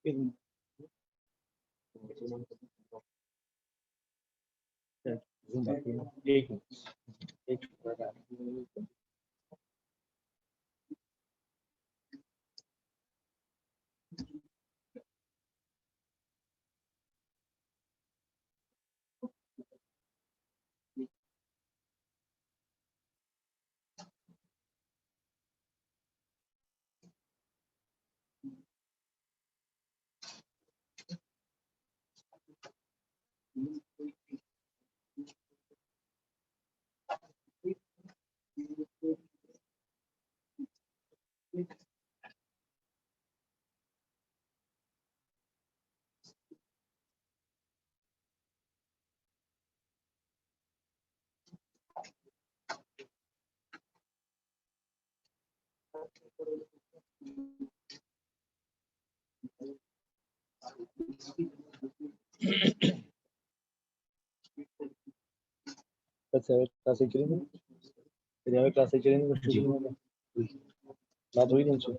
Gini. Clase kirimi. Jadi clase kirimi mesti. Nah, tuh ini sih.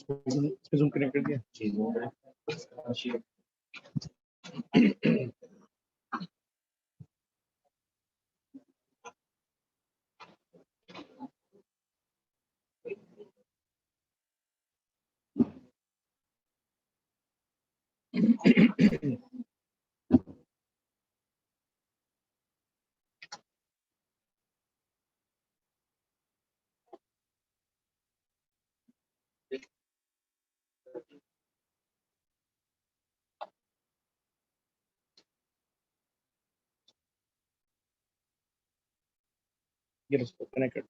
Zoom connect कर दिया। ये इसको connect कर।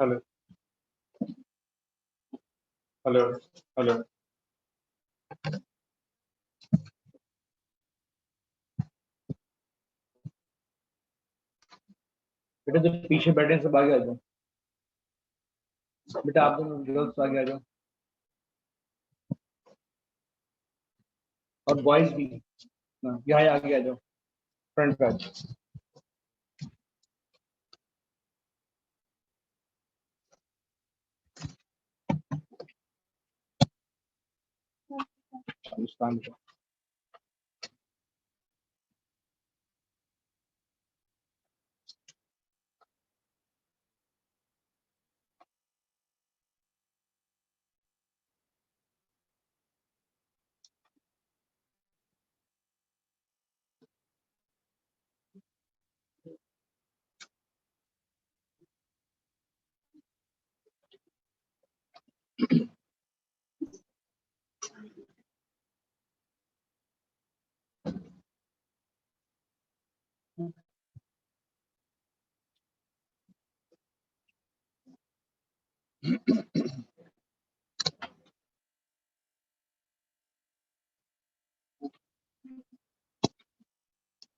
Hello hello hello. बेटा जो पीछे बैठे हैं सब आगे आ जाओ। बेटा आप दोनों गर्ल्स आगे आ जाओ और बॉयज भी। यहाँ आगे आ जाओ, फ्रंट पे आ जाओ। हिंदुस्तान का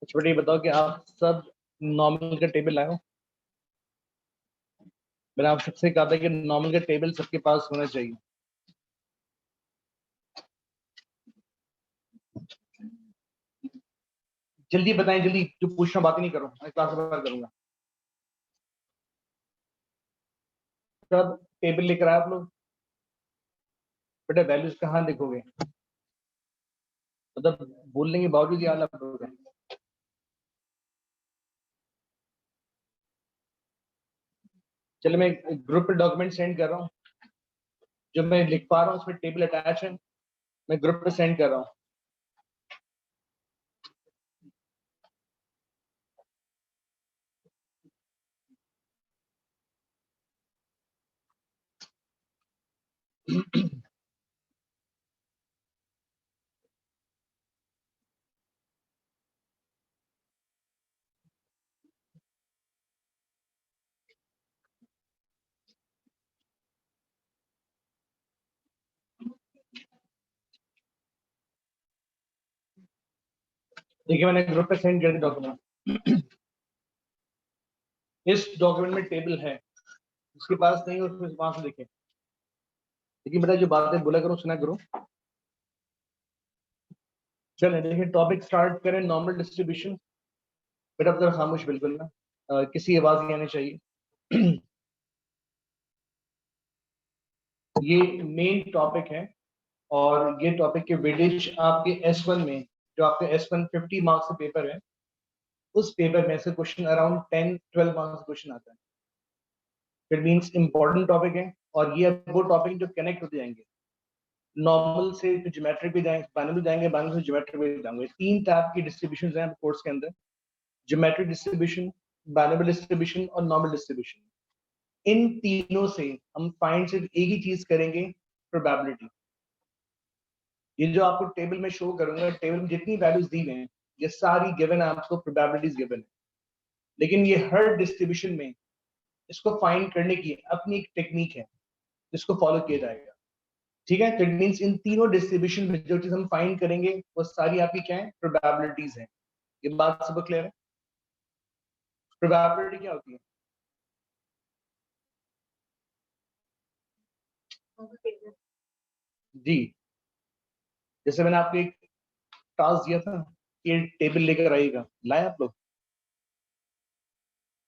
छोटे बताओ कि आप सब नॉर्मल का टेबल लाए हो। मैंने आप सबसे कहा था कि नॉर्मल का टेबल सबके पास होना चाहिए। जल्दी बताएं, जल्दी, जो पूछना बात ही नहीं करो, मैं क्लास में करूंगा। सब टेबल लेकर आए आप लोग। बेटा वैल्यूज कहाँ देखोगे, मतलब बोलने के बावजूद ये हाल होगा। चलो मैं ग्रुप पे डॉक्यूमेंट सेंड कर रहा हूँ, जो मैं लिख पा रहा हूँ उसमें टेबल अटैच है, मैं ग्रुप पे सेंड कर रहा हूँ। देखिए मैंने ग्रुप पे सेंड कर दिया डॉक्यूमेंट। इस डॉक्यूमेंट में टेबल है, उसके पास नहीं हो तो वहां से देखें। लेकिन बेटा जो बातें बोला करो सुना करो। चलिए देखिए टॉपिक स्टार्ट करें, नॉर्मल डिस्ट्रीब्यूशन। बेटा अब खामोश बिल्कुल ना, किसी आवाज नहीं आनी चाहिए। ये मेन टॉपिक है और ये टॉपिक के वेटेज आपके S1 में, जो आपके S1 50 मार्क्स का पेपर है, उस पेपर में से क्वेश्चन अराउंड 10-12 मार्क्स क्वेश्चन आता है। इट मींस इंपॉर्टेंट टॉपिक है और ये वो टॉपिक जो कनेक्ट होते जाएंगे, नॉर्मल से तो ज्योमेट्रिक भी जाएंगे, बाइनोमियल जाएंगे, बाइनोमियल से ज्योमेट्रिक भी जाएंगे। तीन टाइप की डिस्ट्रीब्यूशंस हैं कोर्स के अंदर, ज्योमेट्रिक डिस्ट्रीब्यूशन, बाइनोमियल डिस्ट्रीब्यूशन और नॉर्मल डिस्ट्रीब्यूशन। इन तीनों से हम फाइंड सिर्फ एक ही चीज करेंगे, प्रोबेबिलिटी। ये जो आपको टेबल में शो करूंगा, टेबल में जितनी वैल्यूज दी गई हैं ये सारी गिवन है, आपको प्रोबेबिलिटीज गिवन है। लेकिन ये हर डिस्ट्रीब्यूशन में इसको फाइंड करने की अपनी एक टेक्निक है जिसको फॉलो किया जाएगा। ठीक है, तो इट मींस इन तीनों डिस्ट्रीब्यूशन में जो चीज हम फाइंड करेंगे वो सारी आपकी क्या है, प्रोबेबिलिटीज हैं। ये बात सब क्लियर है? प्रोबेबिलिटी क्या होती है? जी, जैसे मैंने आपको एक टास्क दिया था कि टेबल लेकर आइएगा, लाए आप लोग?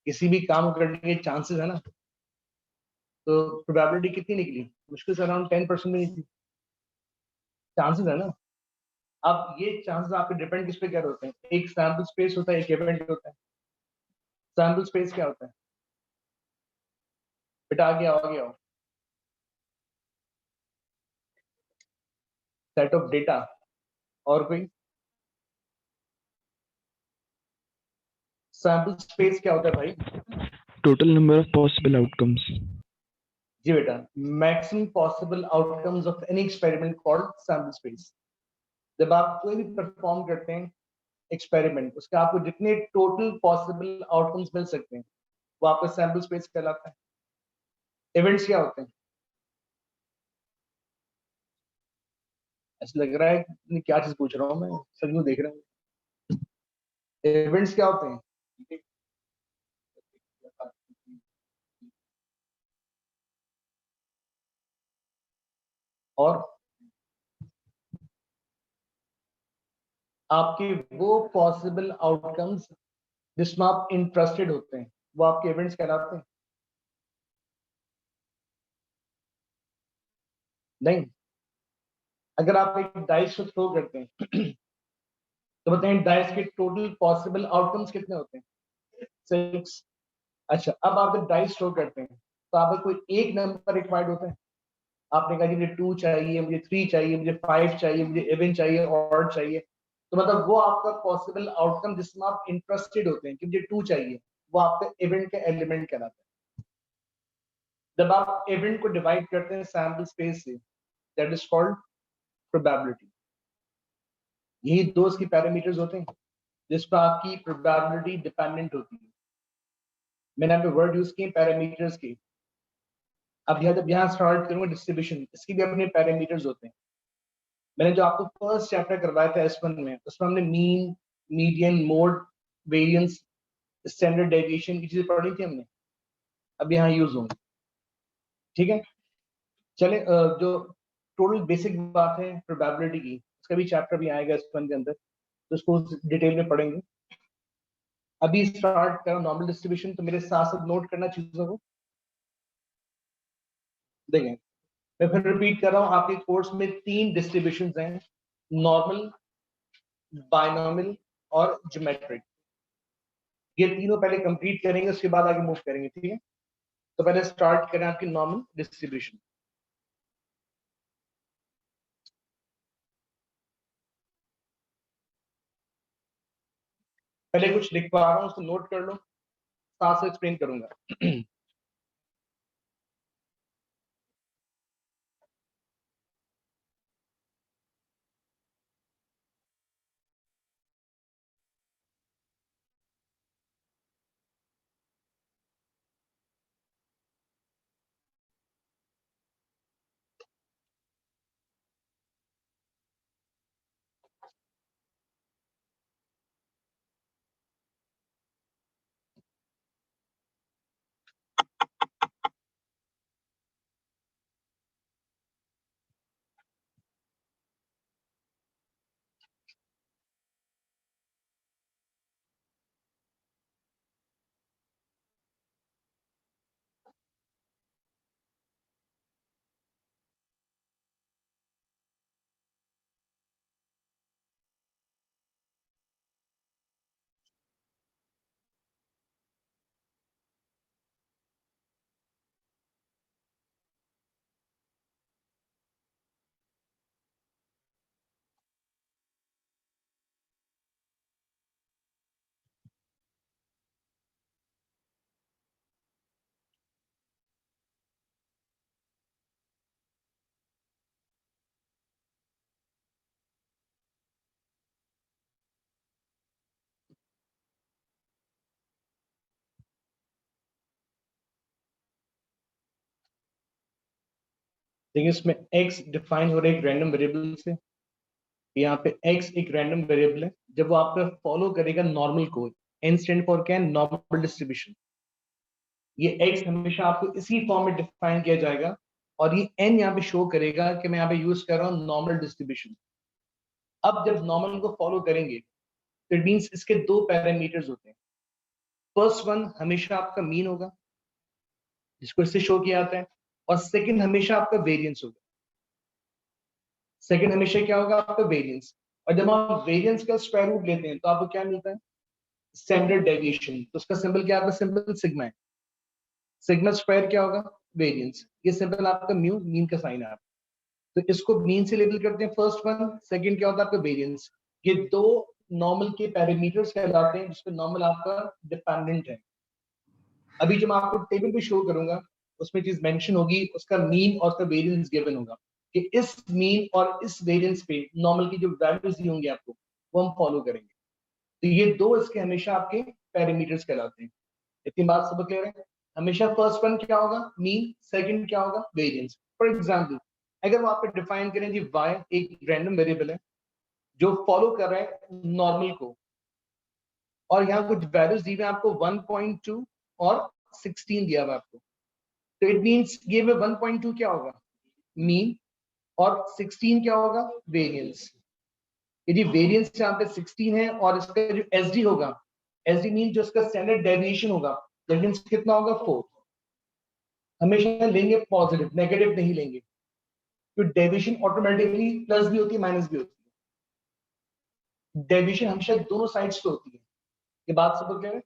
किसी भी काम करने के चांसेस है ना, तो प्रोबेबिलिटी कितनी निकली? मुश्किल से अराउंड 10% में निकली। चांसेस है ना। अब ये चांसेस आपके डिपेंड किस पे क्या होते हैं? एक सैम्पल स्पेस होता है, एक इवेंट होता है। सैम्पल स्पेस क्या होता है बेटा? आ गया हो सेट ऑफ डेटा। और कोई? सैम्पल स्पेस क्या होता है भाई? Total number of possible outcomes. जी बेटा, maximum possible outcomes of any experiment called sample space. जब आप कोई भी परफॉर्म करते हैं एक्सपेरिमेंट, उसके आपको जितने टोटल पॉसिबल आउटकम्स मिल सकते हैं वो आपका सैम्पल स्पेस कहलाता है। इवेंट्स क्या होते हैं? ऐसा लग रहा है कि क्या चीज पूछ रहा हूँ मैं, सभी को देख रहे हैं। इवेंट्स क्या होते हैं? और आपके वो पॉसिबल आउटकम्स जिसमें आप इंटरेस्टेड होते हैं वो आपके इवेंट्स कहलाते हैं। नहीं, अगर आप एक डाइस को थ्रो करते हैं तो बताएं डाइस के टोटल पॉसिबल आउटकम्स कितने होते हैं? 6। अच्छा, अब आप जब डाइस थ्रो करते हैं तो आपको कोई एक नंबर रिक्वायर्ड होता है? आपने कहा जी मुझे 2 चाहिए, मुझे 3 चाहिए, मुझे 5 चाहिए, मुझे इवन चाहिए, ऑड चाहिए। तो मतलब वो आपका पॉसिबल आउटकम जिसमें आप इंटरेस्टेड होते हैं कि मुझे 2 चाहिए, वो आपका इवेंट का एलिमेंट कहलाता है। जब आप इवेंट को डिवाइड करते हैं सैम्पल स्पेस से, दैट इज कॉल्ड प्रोबेबिलिटी। यही दो इसकी पैरामीटर्स होते हैं जिस पर आपकी प्रोबेबिलिटी डिपेंडेंट होती है। मैंने यहाँ पे वर्ड यूज किए पैरामीटर्स की। अब जब यहाँ स्टार्ट करूंगा डिस्ट्रीब्यूशन, इसकी भी अपने पैरामीटर्स होते हैं। मैंने जो आपको फर्स्ट चैप्टर करवाया था S1 में, उसमें हमने mean, median, mode, variance, standard deviation की चीजें पढ़ी थी हमने, अब यहाँ यूज होंगी। ठीक है, चले जो टोटल बेसिक बात है प्रोबेबिलिटी की, उसका भी चैप्टर भी आएगा S1 के अंदर, तो उसको डिटेल में पढ़ेंगे। अभी स्टार्ट करो नॉर्मल डिस्ट्रीब्यूशन, तो मेरे साथ साथ नोट करना चीजों को। देखें, मैं फिर रिपीट कर रहा हूँ, आपके कोर्स में 3 डिस्ट्रीब्यूशन हैं, नॉर्मल, बायनॉमियल और ज्योमेट्रिक। ये तीनों पहले कंप्लीट करेंगे, उसके बाद आगे मूव करेंगे। ठीक है, तो पहले स्टार्ट करें आपकी नॉर्मल डिस्ट्रीब्यूशन। पहले कुछ लिख पा रहा हूँ उसको नोट कर लो, साथ से एक्सप्लेन करूंगा। देखिए इसमें x डिफाइन हो रहा है एक रैंडम वेरिएबल से, यहाँ पे x एक रैंडम वेरिएबल है, जब वो आपका फॉलो करेगा नॉर्मल को, n स्टैंड फॉर क्या है, नॉर्मल डिस्ट्रीब्यूशन, ये x हमेशा आपको इसी फॉर्म में डिफाइन किया जाएगा, और ये n यहाँ पे शो करेगा कि मैं यहाँ पे यूज कर रहा हूँ नॉर्मल डिस्ट्रीब्यूशन। अब जब नॉर्मल को फॉलो करेंगे तो इट मींस इसके दो पैरामीटर्स होते हैं। फर्स्ट वन हमेशा आपका मीन होगा, जिसको इससे शो किया जाता है, और सेकंड हमेशा आपका वेरिएंस होगा। सेकंड हमेशा क्या होगा, आपका वेरिएंस। और जब आप वेरिएंस का स्क्वायर रूट लेते हैं तो आपको क्या मिलता है, स्टैंडर्ड डेविएशन। तो उसका सिंबल क्या है, आपका सिंबल सिग्मा है। सिग्मा स्क्वायर क्या होगा, वेरिएंस। ये सिंबल आपका म्यू, मीन का साइन है। तो इसको मीन से लेबल करते हैं फर्स्ट वन, सेकंड क्या होता है आपका वेरिएंस। ये दो नॉर्मल के पैरामीटर्स कहलाते हैं, जिसमें नॉर्मल आपका डिपेंडेंट है। अभी जो मैं आपको टेबल पे शो करूंगा उसमें चीज मेंशन होगी, उसका मीन और उसका वेरिएंस गिवन होगा कि इस मीन और इस वेरिएंस पे नॉर्मल की जो वैल्यूज दी होंगी आपको, वो हम फॉलो करेंगे। तो ये दो इसके हमेशा आपके पैरामीटर्स कहलाते हैं। इतनी बात सब क्लियर है। हमेशा फर्स्ट वन क्या होगा, मीन, सेकंड क्या होगा, वेरिएंस। फॉर एग्जांपल अगर वो आप डिफाइन करें जी y एक रैंडम वेरिएबल है जो फॉलो कर रहा है नॉर्मल को, और यहाँ कुछ वैल्यूज दी हुई है आपको 1.2 और 16 दिया हुआ आपको, तो इट मींस ये में 1.2 क्या होगा, मीन, और 16 क्या होगा, वेरिएंस। यदि वेरिएंस यहाँ पे 16 है और इसका जो एसडी होगा, एसडी मीन जो इसका स्टैंडर्ड डेविएशन होगा, दैट मींस कितना होगा, 4। हमेशा लेंगे पॉजिटिव, नेगेटिव नहीं लेंगे, तो डेविएशन ऑटोमेटिकली प्लस भी होती है माइनस भी होती है। डेविएशन हमेशा दोनों साइड्स पे होती है। ये बात समझ गए।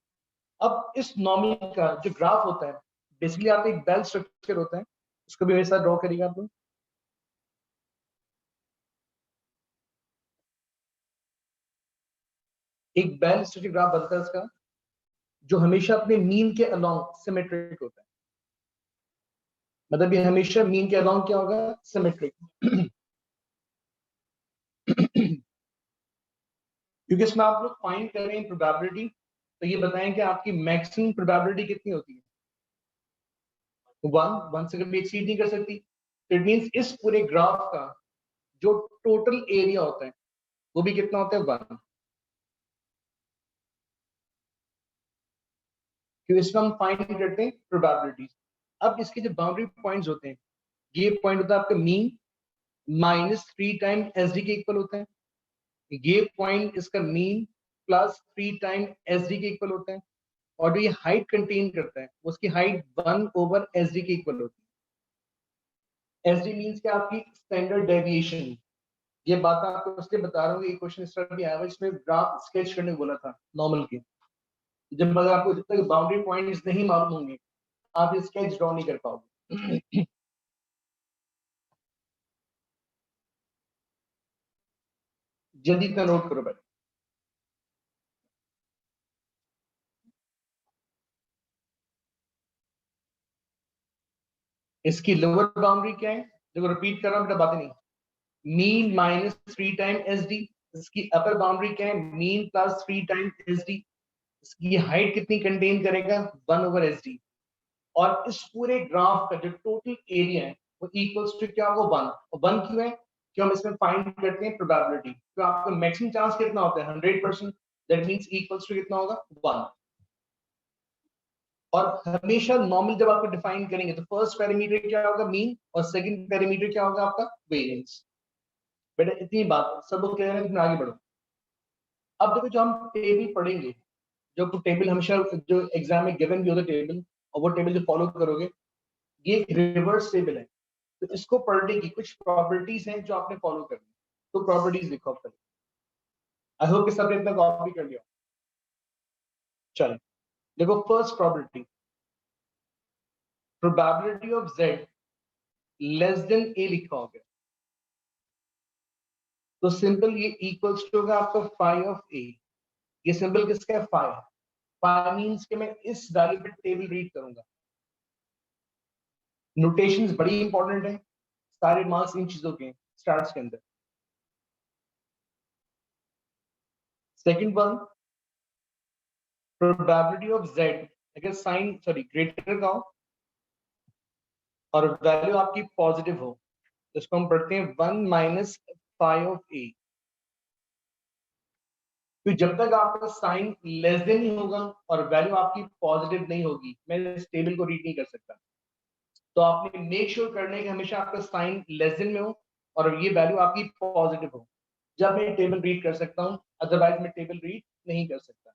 अब इस नॉर्मल का जो ग्राफ होता है, बेसिकली आप एक बेल स्ट्रक्चर होता है, उसको भी मेरे साथ ड्रॉ करिएगा आप लोग। एक बेल स्ट्रक्चर ग्राफ बनता है इसका, जो हमेशा अपने मीन के अलोंग सिमेट्रिक होता है। मतलब ये हमेशा मीन के अलोंग क्या होगा, सिमेट्रिक। क्योंकि इसमें आप लोग फाइंड कर रहे हैं प्रोबेबिलिटी, तो ये बताएं कि आपकी मैक्सिमम प्रोबेबिलिटी कितनी होती है, वन। वन से कभी एक्सीड नहीं कर सकती। तो इट मींस इस पूरे ग्राफ का जो टोटल एरिया होता है वो भी कितना होता है, वन। क्योंकि इसमें हम फाइंड करते हैं प्रोबेबिलिटीज। अब इसके जो बाउंड्री पॉइंट्स होते हैं, ये पॉइंट होता है आपका मीन माइनस 3 टाइम एसडी के इक्वल होता है। ये पॉइंट इसका मीन प्लस 3 टाइम एसडी के इक्वल होता है। और जो ये हाइट कंटेन करता है उसकी हाइट 1 ओवर एसडी के इक्वल होती है। एसडी मींस क्या, आपकी स्टैंडर्ड डेविएशन। ये बात आपको इसलिए बता रहा हूँ, ये क्वेश्चन इस तरह भी आया हुआ, इसमें ग्राफ स्केच करने को बोला था नॉर्मल के। जब अगर आपको जब तक बाउंड्री पॉइंट्स नहीं मालूम होंगे आप ये स्केच ड्रॉ नहीं कर पाओगे। जल्दी इतना नोट करो भाई। इसकी लोअर बाउंड्री क्या है, देखो रिपीट कर रहा हूँ बेटा, बातें नहीं। Mean minus 3 time S D. इसकी अपर बाउंड्री क्या है, mean plus 3 time S D. इसकी हाइट कितनी कंटेन करेगा, 1 ओवर एस डी। और इस पूरे ग्राफ का जो टोटल एरिया है वो इक्वल्स टू क्या होगा, 1। वन क्यों है, क्यों हम इसमें फाइंड करते हैं प्रोबेबिलिटी। तो आपका मैक्सिमम चांस कितना होता है, 100%। दैट मींस इक्वल्स टू कितना होगा, 1। और हमेशा नॉर्मल जब आपको डिफाइन करेंगे तो फर्स्ट पैरामीटर क्या होगा, मीन, और सेकंड पैरामीटर क्या होगा आपका, वेरिएंस। बेटा इतनी बात सब लोग कह रहे हैं, आगे बढ़ो। अब देखो जो हम टेबल पढ़ेंगे, जो टेबल हमेशा जो एग्जाम में गिवन भी होता है टेबल, और वो टेबल जो फॉलो करोगे, ये एक रिवर्स टेबल है। तो इसको पढ़ने की कुछ प्रॉपर्टीज हैं जो आपने फॉलो करनी। तो प्रॉपर्टीज लिखो आप पहले। आई होप कि सबने इतना कॉपी कर लिया। चलो देखो, first property, probability of z less then a लिखा होगा, तो सिंपल ये इक्वल्स टू होगा आपका फाई ऑफ a। ये सिंबल किसका है, फाई। फाई मींस कि मैं इस वैल्यू पे टेबल रीड करूंगा। नोटेशंस बड़ी इंपॉर्टेंट है, सारे मार्क्स इन चीजों के स्टार्ट्स के अंदर। Second one, probability of z अगर साइन सॉरी ग्रेटर का हो और वैल्यू आपकी पॉजिटिव हो, तो इसको हम पढ़ते हैं 1 माइनस फाइव ऑफ ए। तो जब तक आपका साइन लेस देन ही होगा और वैल्यू आपकी पॉजिटिव नहीं होगी, मैं इस टेबल को रीड नहीं कर सकता। तो आपने मेक श्योर करने कि हमेशा आपका साइन लेस देन में हो और ये वैल्यू आपकी पॉजिटिव हो, जब मैं टेबल रीड कर सकता हूँ, अदरवाइज मैं टेबल रीड नहीं कर सकता।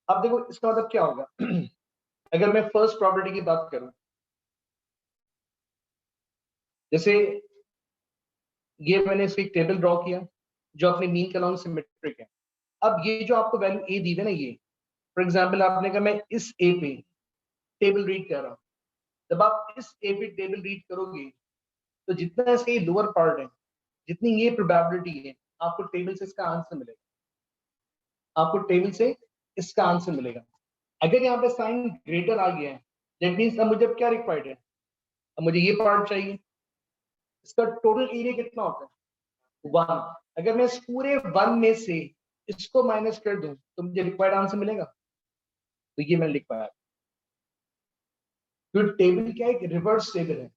अब देखो इसका मतलब क्या होगा। अगर मैं फर्स्ट प्रॉपर्टी की बात करूं, जैसे ये मैंने इसको एक टेबल ड्रॉ किया जो अपने मीन के अलाउंस सिमेट्रिक है। अब ये जो आपको वैल्यू ए दी है ना, ये फॉर एग्जांपल आपने कहा मैं इस ए पे टेबल रीड कर रहा हूँ। जब आप इस ए पे टेबल रीड करोगे तो जितना इसका ये लोअर पार्ट है, जितनी ये प्रोबेबिलिटी है, आपको टेबल से इसका आंसर मिलेगा। आपको टेबल से इसका आंसर मिलेगा। अगर यहाँ पे साइन ग्रेटर आ गया है, दैट मीन्स अब मुझे क्या रिक्वायर्ड है, अब मुझे ये पार्ट चाहिए। इसका टोटल एरिया कितना होता है 1। अगर मैं इस पूरे 1 में से इसको माइनस कर दूं तो मुझे रिक्वायर्ड आंसर मिलेगा। तो ये मैंने लिख पाया। तो टेबल क्या है, रिवर्स टेबल है।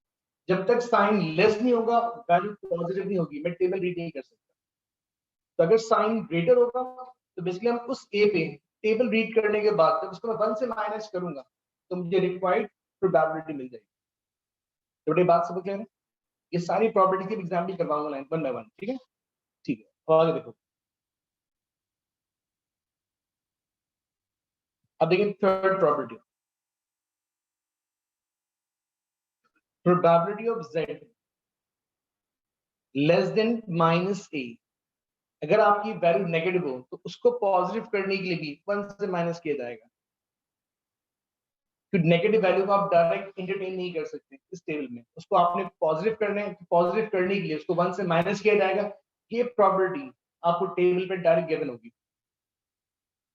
जब तक साइन लेस नहीं होगा, वैल्यू पॉजिटिव नहीं होगी, मैं टेबल रीड नहीं कर सकता। तो अगर साइन ग्रेटर होगा तो बेसिकली हम उस ए पे टेबल रीड करने के बाद जब उसको मैं 1 से माइनस करूंगा तो मुझे रिक्वायर्ड प्रोबेबिलिटी मिल जाएगी। तो बड़ी बात समझ लेना, ये सारी प्रॉपर्टी के एग्जाम्पल करवाऊंगा लाइन 1 बाय 1। ठीक है, ठीक है। और आगे देखो, अब देखिए third property, probability of z less than minus a. अगर आपकी वैल्यू नेगेटिव हो तो उसको पॉजिटिव करने के लिए भी 1 से माइनस किया जाएगा। तो नेगेटिव वैल्यू को आप डायरेक्ट इंटरटेन नहीं कर सकते इस टेबल में, उसको आपने पॉजिटिव करना है। पॉजिटिव करने के लिए उसको 1 से माइनस किया जाएगा। ये प्रॉपर्टी आपको टेबल पे डायरेक्ट गिवन होगी,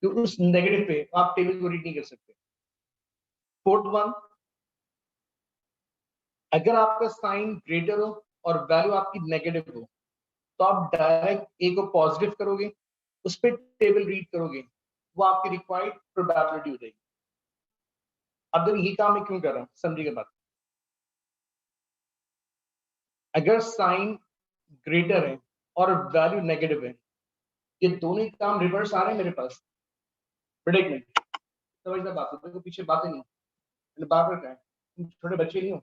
तो उस नेगेटिव पे आप टेबल को रीड नहीं कर सकते। फोर्थ वन, अगर आपका साइन ग्रेटर हो और वैल्यू आपकी नेगेटिव हो तो आप डायरेक्ट ए को पॉजिटिव करोगे, उस पर टेबल रीड करोगे, वो आपकी रिक्वायर्ड प्रोबेबिलिटी हो जाएगी। अब देखो ये काम मैं क्यों कर रहा हूँ, समझिएगा बात। अगर साइन ग्रेटर है और वैल्यू नेगेटिव है, ये दोनों ही काम रिवर्स आ रहे हैं मेरे पास। प्रेडिक्ट समझना बात, देखो पीछे बातें नहीं, मैंने बात रखा है, तुम छोटे बच्चे नहीं हो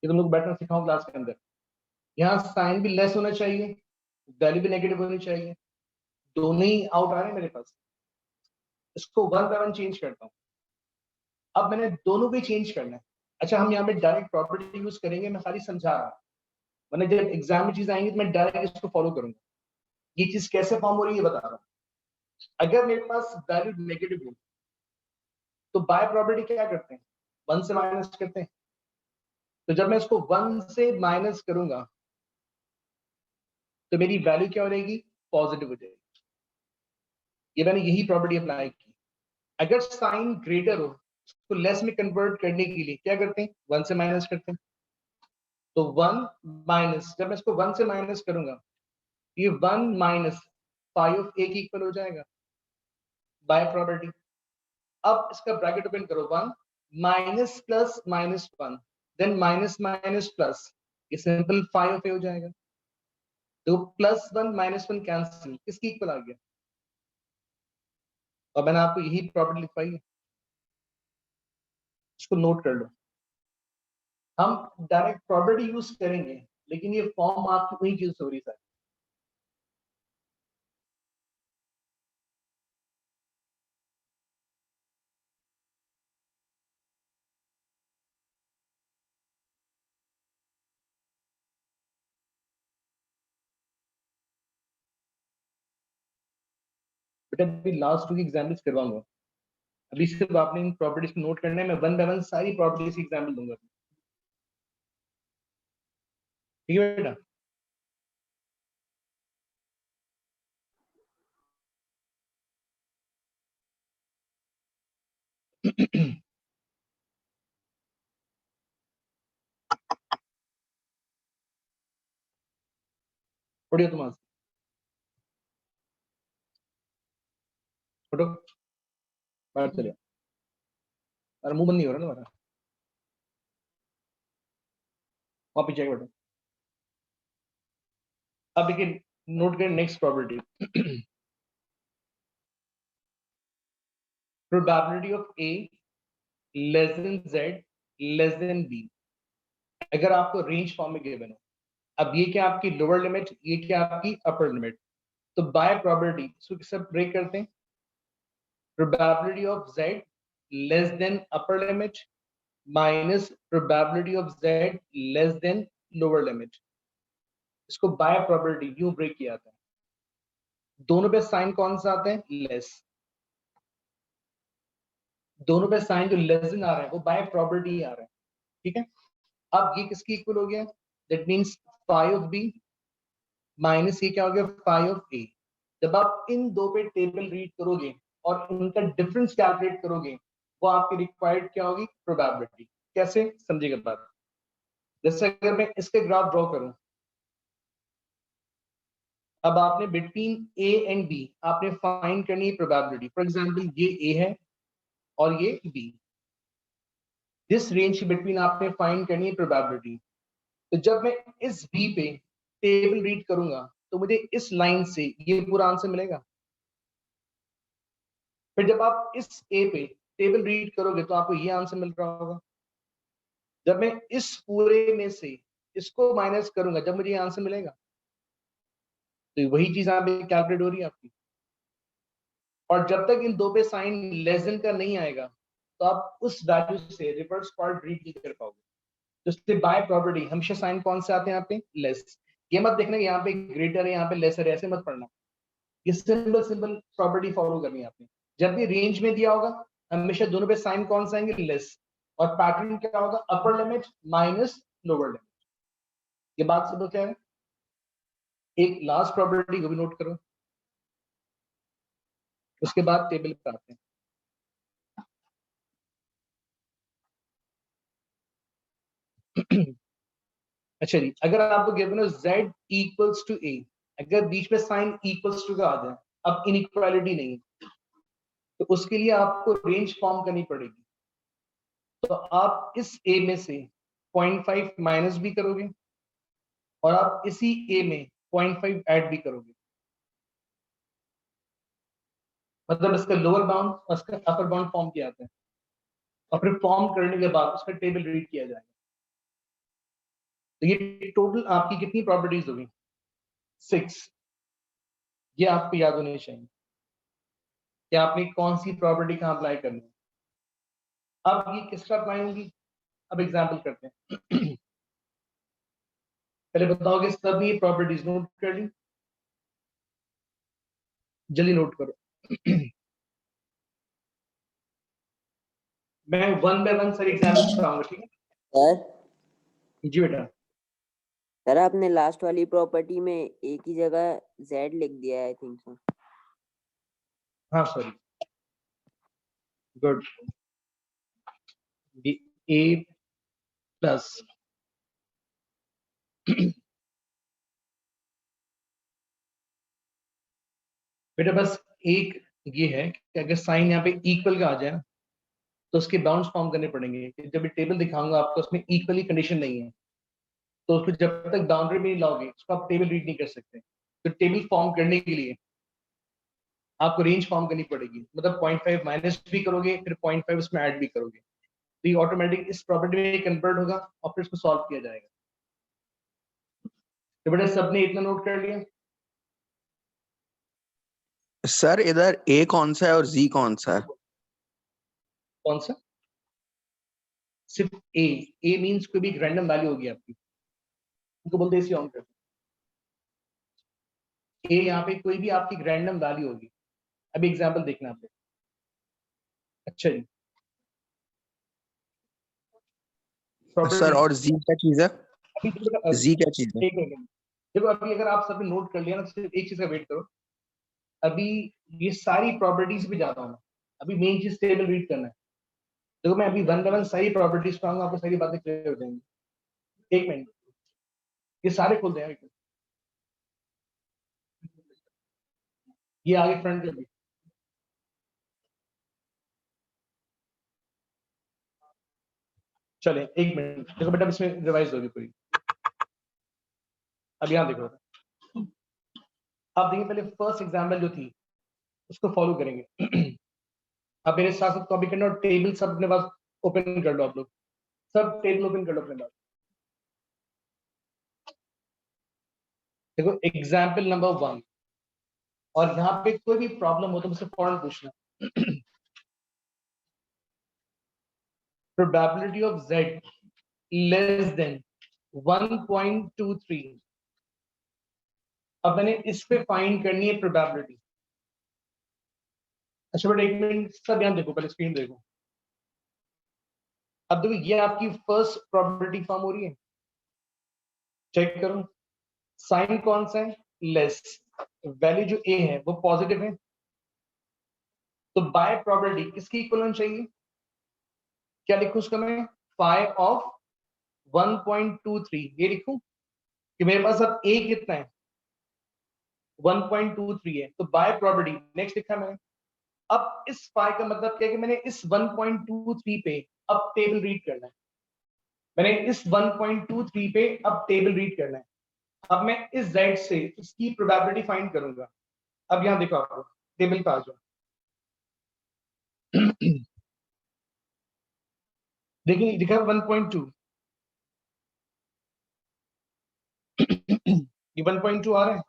कि तुम लोग बैठना सिखाओ क्लास के अंदर। यहाँ साइन भी लेस होना चाहिए, वैल्यू भी नेगेटिव होनी चाहिए, दोनों ही आउट आ रहे हैं मेरे पास। इसको 1 बाय 1 चेंज करता हूँ। अब मैंने दोनों को चेंज करना है। अच्छा, हम यहाँ पे डायरेक्ट प्रॉपर्टी यूज करेंगे, मैं खाली समझा रहा हूँ, वरना जब एग्जाम में चीज आएंगी तो मैं डायरेक्ट इसको फॉलो करूंगा। ये चीज कैसे फॉर्म हो रही है ये बता रहा हूँ। अगर मेरे पास वैल्यू नेगेटिव हो तो बाय प्रॉपर्टी क्या करते हैं, 1 से माइनस करते हैं। तो जब मैं इसको 1 से माइनस करूंगा तो मेरी वैल्यू क्या हो जाएगी, पॉजिटिव हो जाएगी। ये मैंने यही प्रॉपर्टी अप्लाई की। अगर साइन ग्रेटर हो तो लेस में कन्वर्ट करने के लिए क्या करते हैं, 1 से माइनस करते हैं। तो 1 माइनस, जब मैं इसको 1 से माइनस करूंगा, ये 1 माइनस फाइव ऑफ ए की इक्वल हो जाएगा बाय प्रॉपर्टी। अब इसका ब्रैकेट ओपन करो, 1 minus plus minus 1, then minus minus plus, ये सिंपल फाइव ऑफ ए हो जाएगा। तो प्लस 1 माइनस 1 कैंसिल, किसकी इक्वल आ गया। और मैंने आपको यही प्रॉपर्टी लिखवाई है, इसको नोट कर लो। हम डायरेक्ट प्रॉपर्टी यूज करेंगे लेकिन ये फॉर्म आपकी वही चीज हो रही है। बेटा अभी लास्ट टू की एग्जाम्पल्स करवाऊंगा, अभी सिर्फ आपने इन प्रॉपर्टीज को नोट करना है। मैं 1 बाय 1 सारी प्रॉपर्टीज की एग्जाम्पल दूंगा। ठीक है बेटा। पढ़ियो तुम आज, फोटो बाहर चले, अरे मुंह बंद नहीं हो रहा ना हमारा। वापस जाइए बेटा। अब देखिए नोट करें next probability. Probability of a less than z less than b, अगर आपको रेंज फॉर्म में गिवन हो। अब ये क्या आपकी लोअर लिमिट, ये क्या आपकी अपर लिमिट, तो बाय प्रोबेबिलिटी इसको किससे ब्रेक करते हैं? Probability of Z less then upper limit minus probability of Z less then lower limit, इसको बाय प्रोबेबिलिटी यूं ब्रेक किया जाता है। दोनों पे साइन कौन सा आता है? लेस। दोनों पे साइन जो लेस देन आ रहा है वो बाय प्रोबेबिलिटी आ रहा है, ठीक है। अब ये किसकी इक्वल हो गया? That means phi of b minus ये क्या हो गया? Phi of a. जब आप इन दो पे टेबल रीड करोगे और इनका डिफरेंस कैलकुलेट करोगे, वो आपकी रिक्वायर्ड क्या होगी? प्रोबेबिलिटी। कैसे समझिएगा बात। जैसे अगर मैं इसके ग्राफ ड्रॉ करूं, अब आपने बिटवीन ए एंड बी आपने फाइंड करनी है प्रोबेबिलिटी। फॉर एग्जांपल ये ए है और ये बी, दिस रेंज बिटवीन आपने फाइंड करनी है प्रोबेबिलिटी। तो जब मैं इस बी पे टेबल रीड करूंगा तो मुझे इस लाइन से ये पूरा आंसर मिलेगा। फिर जब आप इस ए पे टेबल रीड करोगे तो आपको ये आंसर मिल रहा होगा। जब मैं इस पूरे में से इसको माइनस करूंगा जब मुझे ये आंसर मिलेगा। तो वही चीज यहाँ पे कैलकुलेट हो रही है आपकी। और जब तक इन दो पे साइन लेस देन का नहीं आएगा तो आप उस वैल्यू से रिवर्स पार्ट रीड नहीं कर पाओगे। तो इससे बाय प्रोबेबिलिटी हमेशा साइन कौन से आते हैं? यहाँ पे लेस। ये मत देखना कि यहाँ पे ग्रेटर है यहाँ पे लेसर है, ऐसे मत पढ़ना। ये सिंपल सिंपल प्रॉपर्टी फॉलो करनी है आपने। जब भी रेंज में दिया होगा हमेशा दोनों पे साइन कौन सा आएंगे? लेस। और पैटर्न क्या होगा? अपर लिमिट माइनस लोअर लिमिट। ये बात समझ क्या है? एक लास्ट प्रॉपर्टी को भी नोट करो, उसके बाद टेबल पे आते हैं। अच्छा जी, अगर आपको गिवन है z इक्वल्स टू a, अगर बीच में साइन इक्वल्स टू का आ जाए, अब इनइक्वालिटी नहीं है, तो उसके लिए आपको रेंज फॉर्म करनी पड़ेगी। तो आप इस a में से 0.5 माइनस भी करोगे और आप इसी a में 0.5 ऐड भी करोगे, मतलब इसका लोअर बाउंड और इसका अपर बाउंड फॉर्म किया जाता है। और फिर फॉर्म करने के बाद उसका टेबल रीड किया जाएगा। तो ये टोटल आपकी कितनी प्रॉपर्टीज होगी? 6। ये आपको याद होनी चाहिए कि आपने कौन सी प्रॉपर्टी कहां अप्लाई करनी है। अब ये किसका अप्लाई होगी? अब एग्जाम्पल करते हैं। पहले बताओगे सब ये प्रॉपर्टीज नोट कर ली? जल्दी नोट करो। मैं one by one sir example बताऊंगा, ठीक है? सर जी बेटा। सर आपने लास्ट वाली प्रॉपर्टी में एक ही जगह z लिख दिया है आई थिंक सो। हाँ सॉरी, गुड। a प्लस बेटा बस एक ये है कि अगर साइन यहाँ पे इक्वल का आ जाए तो उसके बाउंड्स फॉर्म करने पड़ेंगे। जब ये टेबल दिखाऊंगा आपको उसमें इक्वली कंडीशन नहीं है, तो उसको जब तक बाउंड्री में नहीं लाओगे उसको आप टेबल रीड नहीं कर सकते। तो टेबल फॉर्म करने के लिए आपको रेंज फॉर्म करनी पड़ेगी, मतलब 0.5 माइनस भी करोगे फिर 0.5 उसमें ऐड भी करोगे, तो ये ऑटोमेटिक इस प्रॉपर्टी में कन्वर्ट होगा और फिर इसको सॉल्व किया जाएगा। तो बेटा सबने इतना नोट कर लिया? सर इधर ए कौन सा है और जी कौन सा है? कौन सा? सिर्फ ए मींस कोई भी रैंडम वैल्यू होगी आपकी, उनको बोलते हैं इसी ऑन कर। ए यहाँ पे कोई भी आपकी रैंडम वैल्यू होगी। अभी एग्जांपल देखना आप। अच्छा जी, सर और जी क्या चीज है? अभी जी क्या चीज है? एक मिनट देखो, अभी अगर आप सबने नोट कर लिया ना, सिर्फ एक चीज का वेट करो। अभी ये सारी प्रॉपर्टीज पे जाता हूँ, अभी मेन चीज टेबल रीड करना है। देखो मैं अभी वन बाय वन सारी प्रॉपर्टीज पे आऊंगा, आपको सारी बातें क्लियर हो जाएंगी। एक मिनट, ये सारे खोल दें। ये आगे फ्रंट पे भी चले। एक मिनट देखो बेटा, इसमें रिवाइज होगी पूरी। अब यहाँ देखो, अब देखिए पहले फर्स्ट एग्जाम्पल जो थी उसको फॉलो करेंगे। अब मेरे साथ साथ कॉपी करना और टेबल सब अपने पास ओपन कर लो, आप लोग सब टेबल ओपन कर लो अपने पास। देखो एग्जाम्पल नंबर 1, और यहाँ पे कोई भी प्रॉब्लम हो तो मुझसे फौरन पूछना। Probability of z less then 1.23। अब मैंने इस पे फाइंड करनी है प्रोबेबिलिटी। अच्छा बेटा एक मिनट सब ध्यान देखो, पहले स्क्रीन देखो। अब देखो ये आपकी फर्स्ट प्रोबेबिलिटी फॉर्म हो रही है, चेक करो साइन कौन सा है, लेस, वैल्यू जो a है वो पॉजिटिव है, तो बाय प्रोबेबिलिटी किसकी इक्विवेलेंट चाहिए, क्या लिखूं उसका मैं, फाई ऑफ 1.23 ये लिखूं कि मेरे पास अब a कितना है 1.23 है, तो बाय प्रोबेबिलिटी नेक्स्ट लिखा मैंने। अब इस फाई का मतलब क्या है कि मैंने इस 1.23 पे अब टेबल रीड करना है, मैंने इस 1.23 पे अब टेबल रीड करना है। अब मैं इस z से इसकी प्रोबेबिलिटी फाइंड करूंगा। अब यहां देखो आपको टेबल पे आ जाओ। देखिए लिखा है 1.2, ये 1.2 आ रहा है।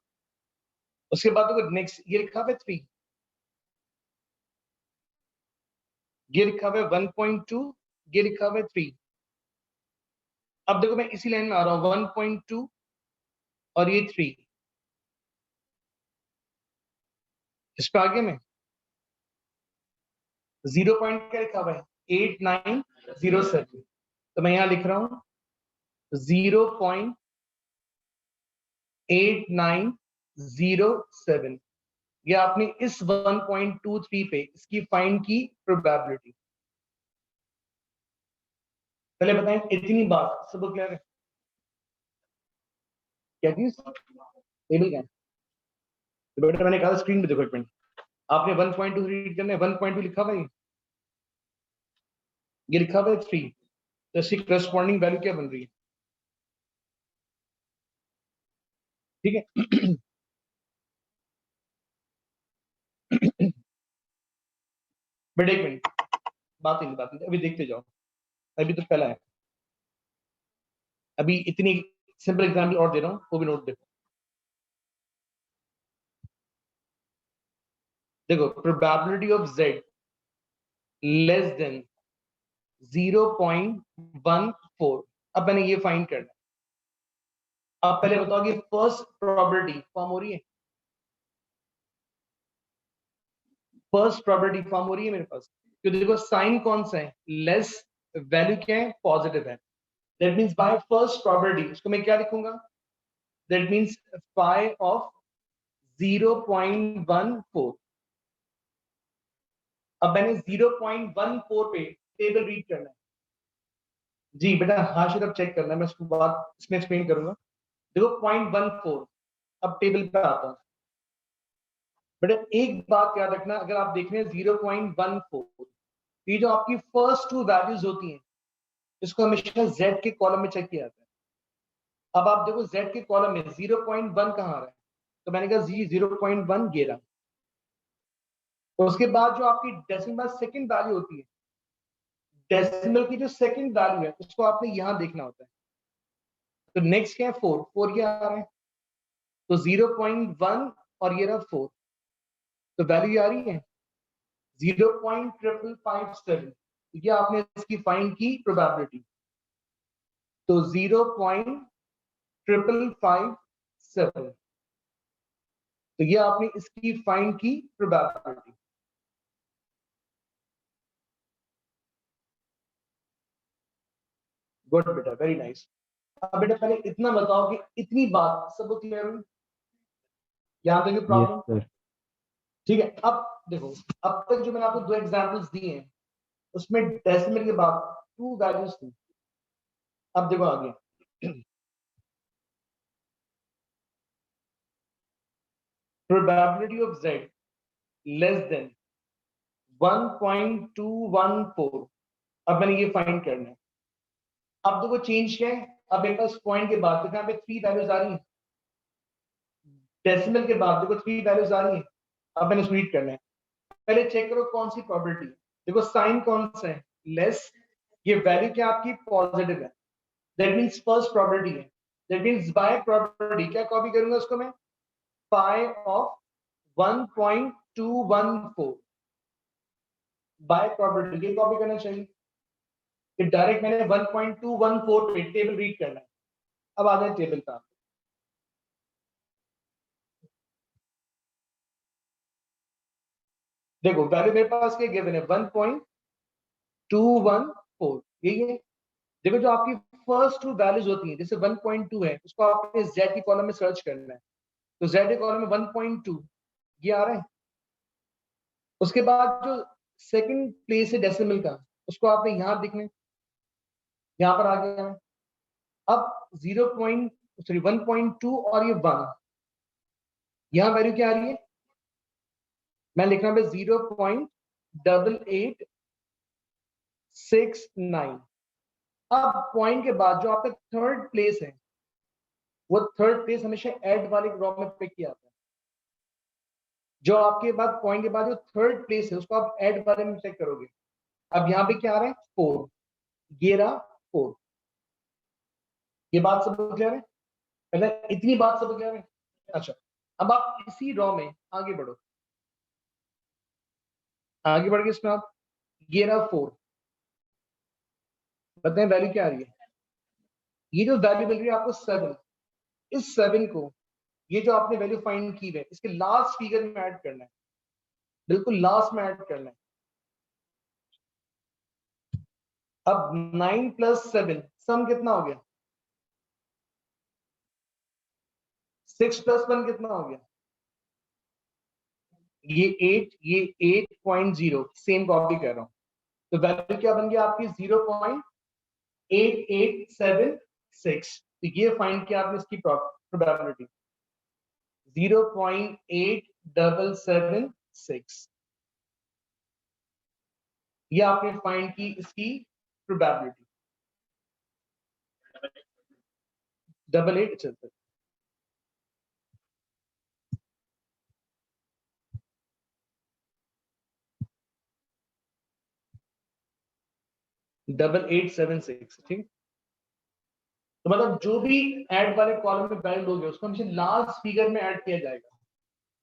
उसके बाद देखो नेक्स्ट ये लिखा है 3, ये लिखा हुआ है 1.2, ये लिखा हुआ है 3। अब देखो मैं इसी लाइन में आ रहा हूँ 1.2 और ये 3, इस पे आगे में 0 पॉइंट क्या लिखा हुआ है 8907, तो मैं यहां लिख रहा हूं 0.8907। ये आपने इस 1.23 पे इसकी फाइंड की प्रोबेबिलिटी। पहले बताएं इतनी बात सब क्लियर है, क्या चीज टेबल क्या है, तो बेटा मैंने कहा स्क्रीन पे देखो एक मिनट, आपने 1.2 रीड करना है, 1.2 लिखा हुआ है, ये लिखा हुआ है 3, तो इसकी करस्पॉन्डिंग वैल्यू क्या बन रही है, ठीक है। बेटा एक मिनट, बात नहीं अभी देखते जाओ, अभी तो पहला है, अभी इतनी सिंपल एग्जांपल और दे रहा हूं वो भी नोट देखो। देखो probability of z less then 0.14, अब मैंने ये फाइंड करना है। अब पहले बताओ कि फर्स्ट प्रोबेबिलिटी फॉर्म हो रही है, फर्स्ट प्रोबेबिलिटी फॉर्म हो रही है मेरे पास, तो देखो साइन कौन सा है, लेस, वैल्यू क्या है पॉजिटिव है, that means by first probability इसको मैं क्या लिखूंगा, दैट मींस फाई ऑफ 0.14। अब मैंने 0.14 पे टेबल रीड करना है। जी बेटा हाँ सिर्फ चेक करना है, मैं उसको बात इसमें एक्सप्लेन करूंगा। देखो 0.14, अब टेबल पे आता हूं बेटा, एक बात याद रखना, अगर आप देख रहे हैं 0.14, ये जो आपकी फर्स्ट टू वैल्यूज होती हैं इसको हमेशा z के कॉलम में चेक किया जाता है। अब आप देखो z के कॉलम में 0.1 कहाँ आ रहा है, तो मैंने कहा जी 0.1 ये रहा। उसके बाद जो आपकी डेसिमल सेकंड वैल्यू होती है, डेसिमल की जो सेकंड वैल्यू है उसको आपने यहां देखना होता है, तो नेक्स्ट क्या है 4, 4 ये आ रहा है, तो 0.1 और ये रहा 4, तो वैल्यू आ रही है 0.557, ये आपने इसकी फाइंड की प्रोबेबिलिटी, तो 0.557, तो ये आपने इसकी फाइंड की प्रोबेबिलिटी। गुड बेटा, वेरी नाइस। अब बेटा पहले इतना बताओ कि इतनी बात सबको क्लियर हुई, यहाँ तक Yes, प्रॉब्लम, sir. ठीक है। अब देखो अब तक जो मैंने आपको दो एग्जांपल्स दिए हैं उसमें डेसिमल के बाद 2 वैल्यूज थी, अब देखो आगे। Probability of z less then 1.214, अब मैंने ये फाइंड करना है। अब देखो चेंज क्या है, अब मेरे पास पॉइंट के बाद तो यहाँ पे 3 वैल्यूज आ रही हैं, डेसिमल के बाद देखो 3 वैल्यूज आ रही है, अब मैंने उसको रीड करना है। पहले चेक करो कौन सी प्रोबेबिलिटी, देखो साइन कौन सा है, लेस, ये वैल्यू क्या आपकी पॉजिटिव है, दैट मींस फर्स्ट प्रोबेबिलिटी है, दैट मींस बाय प्रोबेबिलिटी क्या कॉपी करूंगा उसको मैं, पाई ऑफ 1.214 बाय प्रोबेबिलिटी ये कॉपी करना चाहिए, कि डायरेक्ट मैंने 1.214 पे टेबल रीड करना है। अब आ जाए टेबल का, देखो वैल्यू मेरे पास क्या गिवन है 1.214, यही है। देखो जो आपकी फर्स्ट टू वैल्यूज होती हैं, जैसे 1.2 है, उसको आपने z की कॉलम में सर्च करना है, तो z की कॉलम में 1.2 ये आ रहा है। उसके बाद जो सेकंड प्लेस है डेसिमल का, उसको आपने यहाँ दिखने, यहाँ पर आ गया है। अब 1.2 और ये 1, यहाँ वैल्यू क्या आ रही है, मैं लिख रहा हूँ 0.8869। अब पॉइंट के बाद जो आपका थर्ड प्लेस है, वो थर्ड प्लेस हमेशा ऐड वाले रॉ में पिक किया जाता है। जो आपके बाद पॉइंट के बाद जो थर्ड प्लेस है, उसको आप ऐड वाले में चेक करोगे। अब यहाँ पे क्या आ रहा है 4, ये रहा 4। ये बात सब क्लियर है, पहले इतनी बात सब क्लियर है। अच्छा, अब आप इसी रॉ में आगे बढ़ो, आगे बढ़ के इसमें आप ये रहा 4, बताएं वैल्यू क्या आ रही है, ये जो वैल्यू मिल रही है आपको 7, इस 7 को ये जो आपने वैल्यू फाइंड की है इसके लास्ट फिगर में ऐड करना है, बिल्कुल लास्ट में ऐड करना है। अब 9 + 7 सम कितना हो गया, 6 + 1 कितना हो गया, ये 8, ये 8.0, सेम कॉपी कर रहा हूं, तो वैल्यू क्या बन गया आपकी 0.8876। तो ये फाइंड किया आपने इसकी प्रोबेबिलिटी 0.8776, ये आपने फाइंड की इसकी प्रोबेबिलिटी 88 चलते 8876, ठीक। तो मतलब जो भी ऐड वाले कॉलम में वैल्यू लोगे उसको हमेशा लास्ट फिगर में ऐड किया जाएगा।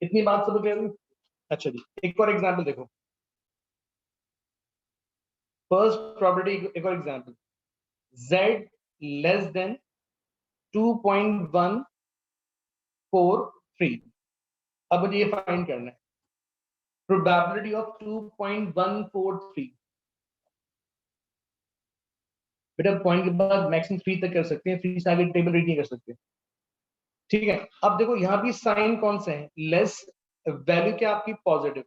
इतनी बात सब क्लियर हुई? अच्छा जी, एक और एग्जांपल देखो, फर्स्ट प्रोबेबिलिटी, एक और एग्जांपल, z लेस देन 2.143। अब मुझे ये फाइंड करना है प्रोबेबिलिटी ऑफ 2.143। बेटा पॉइंट के बाद मैक्सिमम 3 तक कर सकते हैं, 3 से आगे टेबल रीड नहीं कर सकते, ठीक है। अब देखो यहाँ भी साइन कौन सा है, लेस, वैल्यू क्या आपकी positive,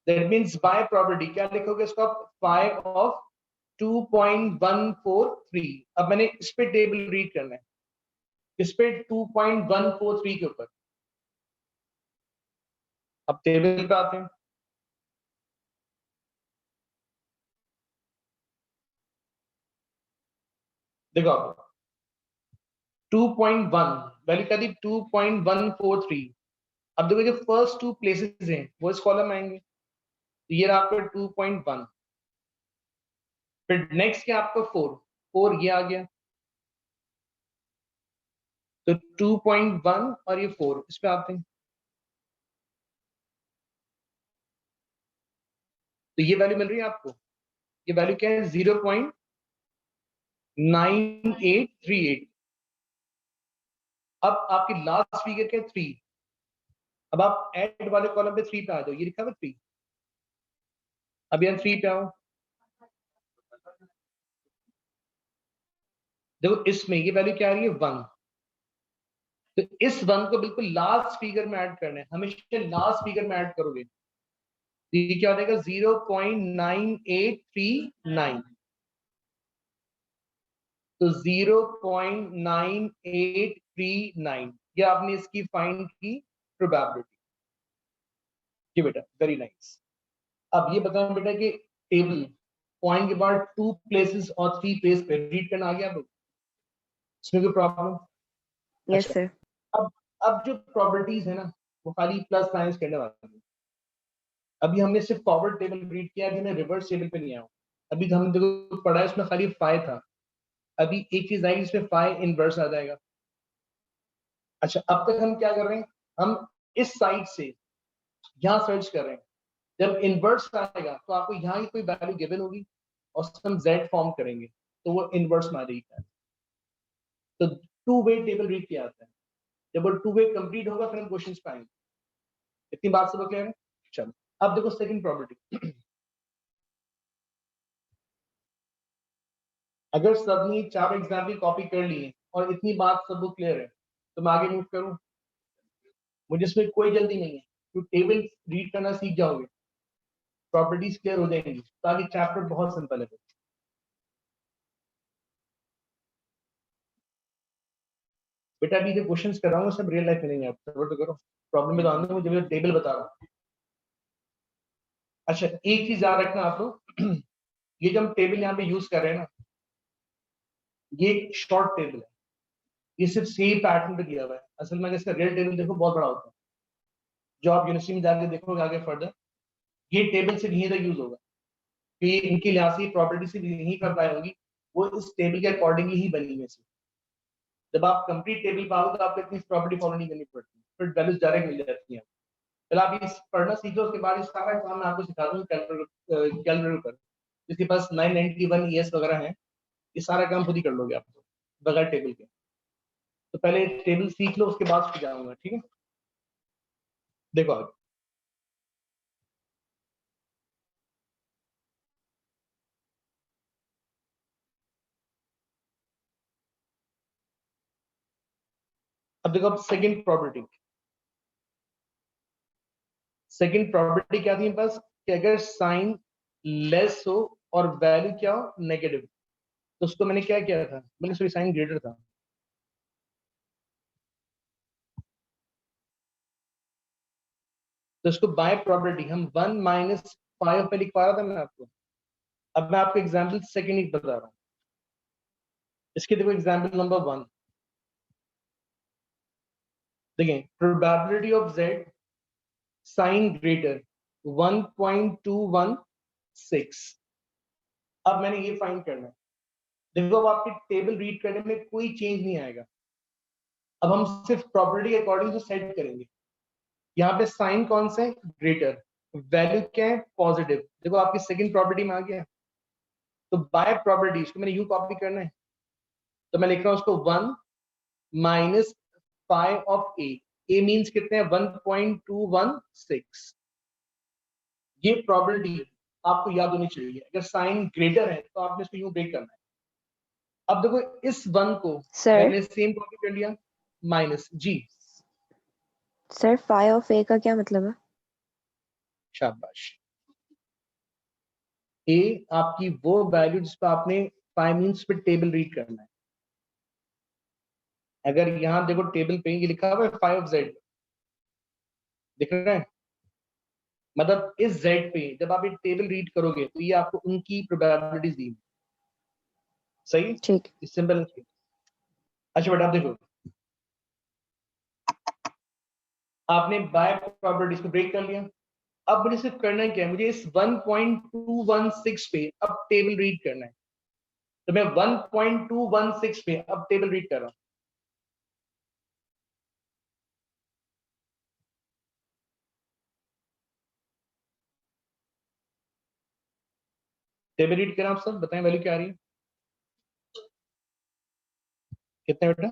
that means by probability क्या लिखोगे इसको आप, 5 ऑफ 2.143। अब मैंने इस पे टेबल रीड करना है, इस पे 2.143 के ऊपर। अब टेबल पे आते हैं, देखो आप 2.1 वैल्यू क्या थी 2.143। अब देखो जो फर्स्ट टू प्लेसेस हैं वो इस कॉलम में आएंगे, तो ये रहा आपका 2.1, फिर नेक्स्ट क्या आपका 4 ये आ गया, तो 2.1 और ये 4 इस पे आते हैं, तो ये वैल्यू मिल रही है आपको, ये वैल्यू क्या है 0.9838। अब आपकी लास्ट फिगर क्या है 3। अब आप ऐड वाले कॉलम पे 3 पे आ जाओ, ये लिखा हुआ 3, अब यहाँ 3 पे आओ, देखो इसमें ये वैल्यू क्या आ रही है 1, तो इस 1 को बिल्कुल लास्ट फिगर में ऐड करना है, हमेशा लास्ट फिगर में ऐड करोगे, तो ये क्या हो जाएगा 0.9839, तो 0.9839 ये आपने इसकी फाइंड की प्रोबेबिलिटी जी बेटा, वेरी नाइस। अब ये बताओ बेटा कि टेबल पॉइंट के बाद 2 प्लेसेस और 3 प्लेस पे रीड करना आ गया आपको, इसमें कोई प्रॉब्लम? Yes sir. अब जो प्रॉपर्टीज है ना वो खाली प्लस माइनस करने वाली है। अभी हमने सिर्फ फॉरवर्ड टेबल रीड किया, अभी मैं रिवर्स टेबल पे नहीं आया हूं। अभी तो हमने देखो पढ़ा है, इसमें खाली फाई था, अभी एक चीज आएगी जिसमें फाई इनवर्स आ जाएगा। अच्छा, अब तक हम क्या कर रहे हैं, हम इस साइड से यहाँ सर्च कर रहे हैं, जब इनवर्स आएगा तो आपको यहाँ की कोई वैल्यू गिवन होगी और हम z फॉर्म करेंगे तो वो इनवर्स मारेगी। तो टू वे टेबल रीड किया जाता है, जब वो टू वे कंप्लीट होगा फिर हम क्वेश्चंस पे आएंगे। इतनी बात सब क्लियर है? चलो अब देखो सेकंड प्रॉपर्टी। अगर सबने चार एग्जाम्पल कॉपी कर लिए और इतनी बात सबको क्लियर है तो मैं आगे मूव करूं, मुझे इसमें कोई जल्दी नहीं है, तो टेबल रीड करना सीख जाओगे, प्रॉपर्टीज क्लियर हो जाएंगी, तो आगे चैप्टर बहुत सिंपल है। बेटा अभी जो क्वेश्चंस कर रहा हूँ सब रियल लाइफ में नहीं है, आप सब्र तो करो, प्रॉब्लम में तो आना, मुझे टेबल बता रहा हूँ। अच्छा एक चीज याद रखना आप लोग, ये जो हम टेबल यहाँ पे यूज कर रहे हैं ना, ये शॉर्ट टेबल है, ये सिर्फ सेम पैटर्न पे दिया हुआ है। असल में इसका रियल टेबल देखो बहुत बड़ा होता है, जो आप यूनिवर्सिटी में जाके देखोगे आगे फर्दर, ये टेबल सिर्फ यहीं तक यूज होगा, कि इनकी लिहाज से प्रॉपर्टी सिर्फ यहीं कर पाए होगी, वो इस टेबल के अकॉर्डिंग ही बनी है। जब आप कंप्लीट टेबल पाओगे तो आपको इतनी प्रॉपर्टी फॉलो नहीं करनी पड़ती, फिर वैल्यूज डायरेक्ट मिल जाती है। पहले आप इस पढ़ना सीखो, उसके बाद इस सारा काम मैं आपको सिखा दूंगा कैलकुलेटर पर, जिसके पास 991 ES वगैरह है, ये सारा काम खुद ही कर लोगे आप बगैर टेबल के। तो पहले टेबल सीख लो, उसके बाद जाऊंगा, ठीक है? देखो आगे, अब देखो, अब सेकंड प्रॉपर्टी क्या थी बस, कि अगर साइन लेस हो और वैल्यू क्या हो नेगेटिव, तो उसको मैंने क्या किया था, मैंने सॉरी साइन ग्रेटर था, तो इसको बाय प्रॉपर्टी हम 1 माइनस 5 पे लिख पा रहा था मैं आपको। अब मैं आपको एग्जाम्पल सेकंड एक बता रहा हूँ, इसके देखो एग्जाम्पल नंबर 1, देखें probability of z sign greater 1.216। अब मैंने ये फाइंड करना है, देखो अब आपके टेबल रीड करने में कोई चेंज नहीं आएगा, अब हम सिर्फ प्रॉपर्टी के अकॉर्डिंग से सेट करेंगे। यहाँ पे साइन कौन सा है, ग्रेटर, वैल्यू क्या है, पॉजिटिव, देखो आपकी सेकंड प्रॉपर्टी में आ गया। तो बाय प्रॉपर्टी इसको मैंने यू कॉपी करना है, तो मैं लिख रहा हूँ उसको 1 माइनस 5 ऑफ ए मीन्स कितने हैं 1.216। ये प्रॉपर्टी आपको याद होनी चाहिए, अगर साइन ग्रेटर है तो आपने इसको यूं ब्रेक करना है। अब देखो इस 1 को सर मैंने सेम कॉपी कर लिया, minus z. Sir phi of a का क्या मतलब है? शाबाश, ए आपकी वो वैल्यू जिस पर आपने 5 मीन्स पे टेबल रीड करना है। अगर यहाँ देखो टेबल पे ये लिखा हुआ है 5 ऑफ z, दिख रहा है, मतलब इस z पे जब आप ये टेबल रीड करोगे तो ये आपको उनकी प्रोबेबिलिटीज दी, सही, ठीक। सिंपल। अच्छा बेटा आप देखो, आपने बाय प्रॉपर्टीज को ब्रेक कर लिया, अब मुझे सिर्फ करना है क्या है, मुझे इस 1.216 पे अब टेबल रीड करना है, तो मैं 1.216 पे अब टेबल रीड कर रहा हूं। टेबल रीड करें आप सब, बताएं वैल्यू क्या आ रही है, कितने बेटा,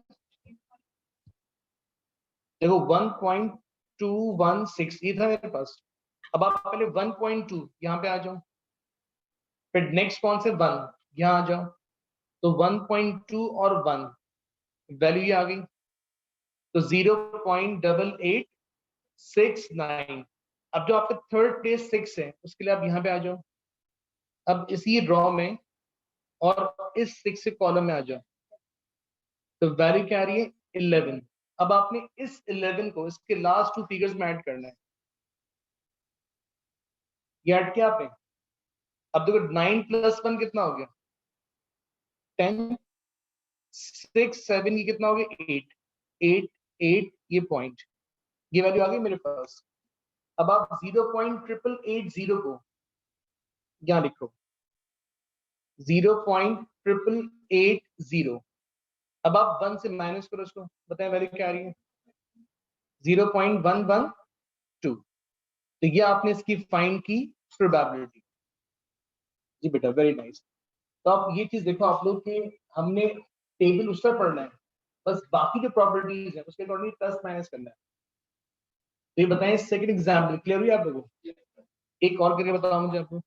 देखो 1.216 ये था मेरे पास। अब आप पहले 1.2 यहाँ पे आ जाओ, फिर नेक्स्ट कौन से 1 यहाँ आ जाओ, तो 1.2 और 1 वैल्यू ये आ गई, तो 0.8869। अब जो आपका थर्ड प्लेस 6 है उसके लिए आप यहाँ पे आ जाओ, अब इसी रॉ में और इस 6 के कॉलम में आ जाओ, तो वैल्यू क्या आ रही है 11। अब आपने इस 11 को इसके लास्ट 2 फिगर्स में ऐड करना है, ये ऐड किया आपने। अब देखो 9 + 1 कितना हो गया 10, 6 7 की कितना हो गया 8, 8 8 ये पॉइंट, ये वैल्यू आ गई मेरे पास। अब आप 0.880 को यहाँ लिखो, 0.880। अब आप 1 से माइनस करो इसको, बताएं वैल्यू क्या आ रही है, 0.112। तो ये आपने इसकी फाइंड की प्रोबेबिलिटी। जी बेटा, वेरी नाइस। तो आप ये चीज देखो आप लोग के, हमने टेबल उस पर पढ़ना है, बस बाकी जो प्रॉपर्टीज है उसके अकॉर्डिंग प्लस माइनस करना है। तो ये बताएं सेकंड एग्जाम्पल क्लियर हुई आप लोगों को? एक और करके बताओ मुझे आपको,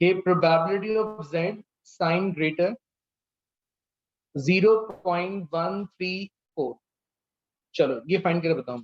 कि probability of z sign greater 0.134। चलो ये फाइंड करके बताओ।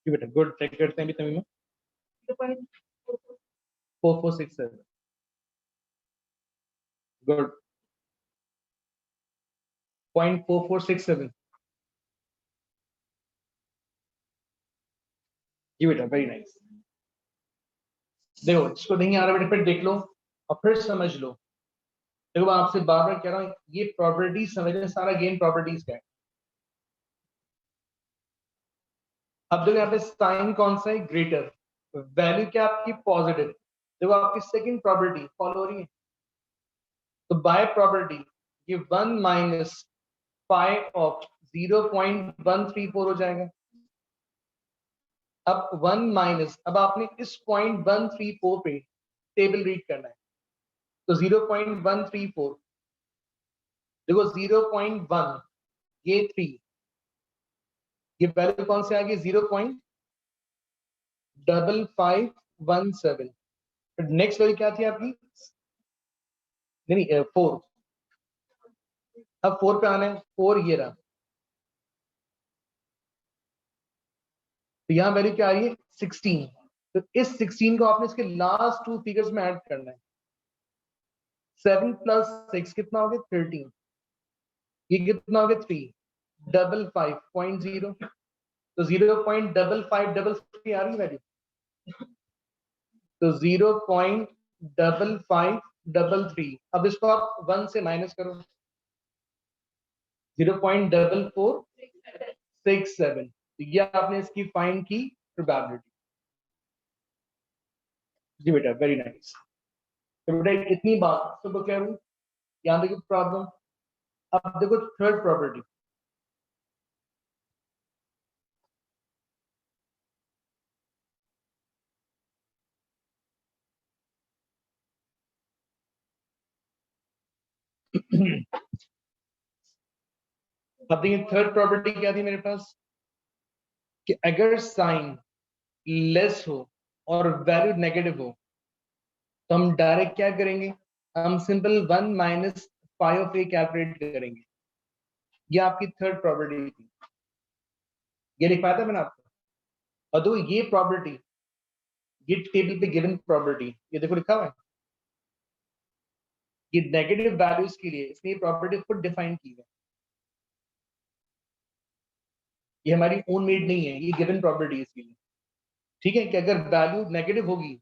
जी बेटा, गुड। चेक करते हैं अभी तमीमा। 4467, गुड। 0.4467। जी बेटा, वेरी नाइस। देखो इसको नहीं आ रहा बेटा, फिर देख लो और फिर समझ लो। देखो मैं आपसे बार बार कह रहा हूँ, ये प्रॉपर्टी समझने, सारा गेम प्रॉपर्टीज का है। अब देखो यहाँ पे साइन कौन सा है, ग्रेटर, वैल्यू क्या आपकी पॉजिटिव। देखो आपकी सेकंड प्रॉपर्टी फॉलो हो रही है, तो बाय प्रॉपर्टी ये 1 माइनस फाइव ऑफ 0.134 हो जाएगा। अब 1 माइनस, अब आपने इस 0.134 पे टेबल रीड करना है, तो 0.134, देखो 0.1, ये 3, ये वैल्यू कौन से आ गई, 0.5517। नेक्स्ट वैल्यू क्या थी आपकी, नहीं 4। अब 4 पे आना है, 4 ये रहा। तो यहाँ वैल्यू क्या आ रही है, 16। तो इस 16 को आपने इसके लास्ट 2 फिगर्स में ऐड करना है। 7 प्लस 6 कितना हो गया, 13। ये कितना हो गया, 355.0। तो 0.5533 आ रही वैल्यू, तो 0.5533। अब इसको आप 1 से माइनस करो, 0.4467। तो ये आपने इसकी फाइंड की प्रोबेबिलिटी। जी बेटा, वेरी नाइस। तो बेटा इतनी बात सबको क्या हुई, यहाँ देखो प्रॉब्लम। अब देखो थर्ड प्रॉपर्टी, अब देखिए थर्ड प्रॉपर्टी क्या थी मेरे पास, कि अगर साइन लेस हो और वैल्यू नेगेटिव हो, तो हम डायरेक्ट क्या करेंगे, हम simple 1 minus five of A calculate करेंगे। ये आपकी थर्ड प्रॉपर्टी थी, ये लिख पाया था मैंने आपको। और देखो ये प्रॉपर्टी, ये टेबल पे गिवन प्रॉपर्टी, ये देखो लिखा हुआ है, ये नेगेटिव वैल्यूज के लिए इसने ये प्रॉपर्टी खुद डिफाइन की है। ये हमारी ओन मेड नहीं है, ये गिवन प्रॉपर्टी है इसके लिए। ठीक है, कि अगर वैल्यू नेगेटिव होगी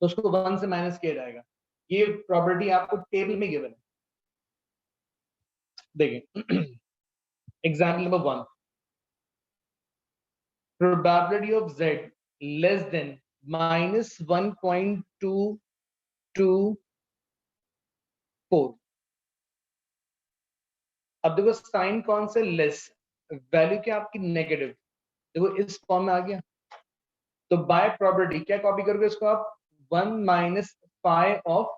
तो उसको 1 से माइनस किया जाएगा। ये प्रॉपर्टी आपको टेबल में गिवन है। देखें example number 1, probability of z less then -1.224। अब देखो साइन कौन से लेस, वैल्यू क्या आपकी नेगेटिव, देखो इस फॉर्म में आ गया। तो बाय प्रॉपर्टी क्या कॉपी करोगे इसको आप, 1 माइनस फाइव ऑफ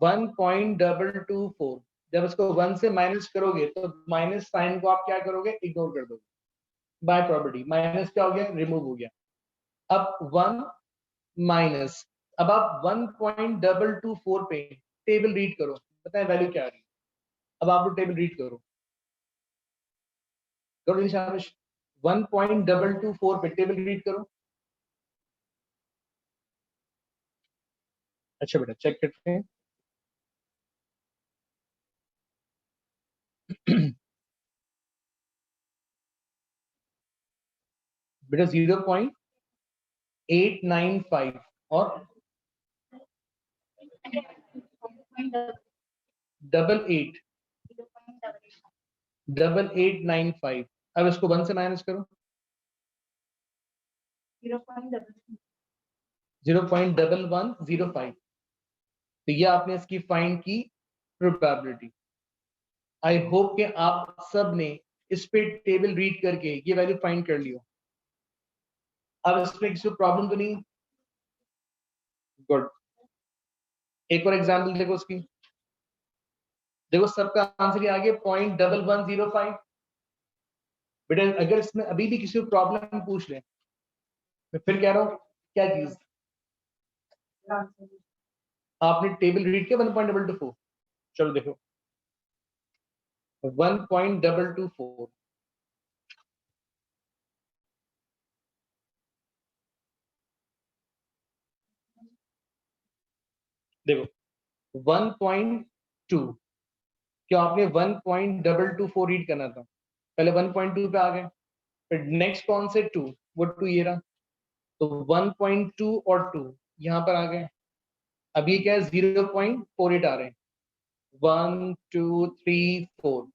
1.224। जब इसको 1 से माइनस करोगे तो माइनस साइन को आप क्या करोगे, इग्नोर कर दोगे। बाय प्रॉपर्टी माइनस क्या हो गया, रिमूव हो गया। अब 1 माइनस, अब आप 1.224 पे टेबल रीड करो, बताएं वैल्यू क्या आ रही है। अब आप लोग टेबल रीड करो शाबाश। 1.224 पे टेबल रीड करो। अच्छा बेटा चेक करते हैं। बेटा 0.895 और 8895। अब इसको 1 से माइनस करो। 0.1105। तो ये आपने इसकी फाइंड की प्रोबेबिलिटी। आई होप कि आप सब ने इस पे टेबल रीड करके ये वैल्यू फाइंड कर लियो। अब इसमें किसी प्रॉब्लम तो नहीं? गुड। एक और एग्जांपल देखो उसकी। देखो सबका आंसर ये आ गया 0.1105। बेटा अगर इसमें अभी भी किसी को प्रॉब्लम पूछ ले, मैं फिर कह रहा हूँ क्या चीज आपने टेबल रीड किया 1.224। चलो देखो 1.224। देखो 1.2 क्या आपने 1.224 रीड करना था, पहले 1.2 पे आ गए, फिर नेक्स्ट कौन से 2, वो 2 ये रहा, तो 1.2 और 2 यहाँ पर आ गए। अब ये क्या है 0.48 आ रहे हैं। 1 2 3 4।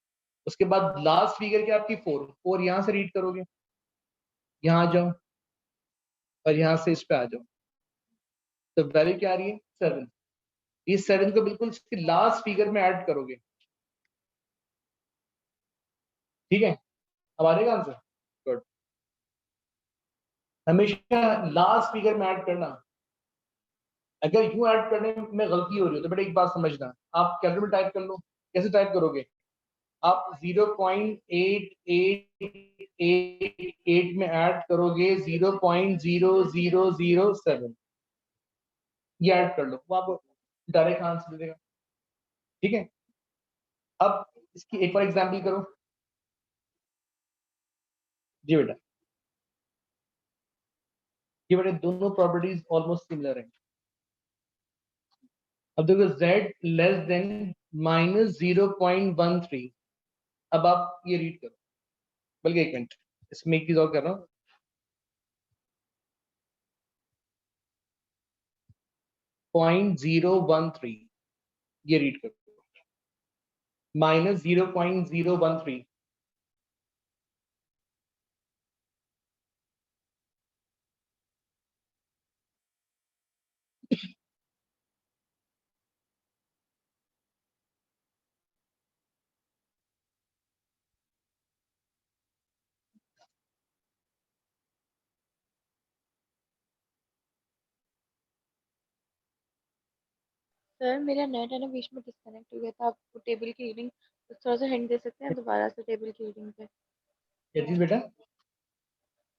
उसके बाद लास्ट फिगर क्या आपकी 4 यहाँ से रीड करोगे, यहाँ आ जाओ और यहाँ से इस पे आ जाओ, तो वैल्यू क्या आ रही है 7। इस 7 को बिल्कुल इसके लास्ट फिगर में ऐड करोगे, ठीक है। अब आ जाएगा आंसर। गुड। हमेशा लास्ट फिगर में ऐड करना। अगर यूं ऐड करने में गलती हो रही हो तो बेटा एक बात समझना, आप कैलकुलेटर टाइप कर लो। कैसे टाइप करोगे आप 0.8888 में ऐड करोगे 0.0007, ये ऐड कर लो, वो आपको डायरेक्ट आंसर दे देगा, ठीक है। अब इसकी एक और एग्जांपल करो। जी बेटा ये बेटा दोनों प्रॉपर्टीज ऑलमोस्ट सिमिलर हैं। अब देखो z लेस देन -0.13। अब आप ये रीड करो, बल्कि एक मिनट इसमें एक चीज और कर रहा हूँ। .013 ये रीड करो, -0.013। सर मेरा नेट है ना बीच में डिस्कनेक्ट हो गया था, आपको टेबल की रीडिंग थोड़ा सा हिंट दे सकते हैं दोबारा से टेबल की रीडिंग पे? क्या चीज बेटा?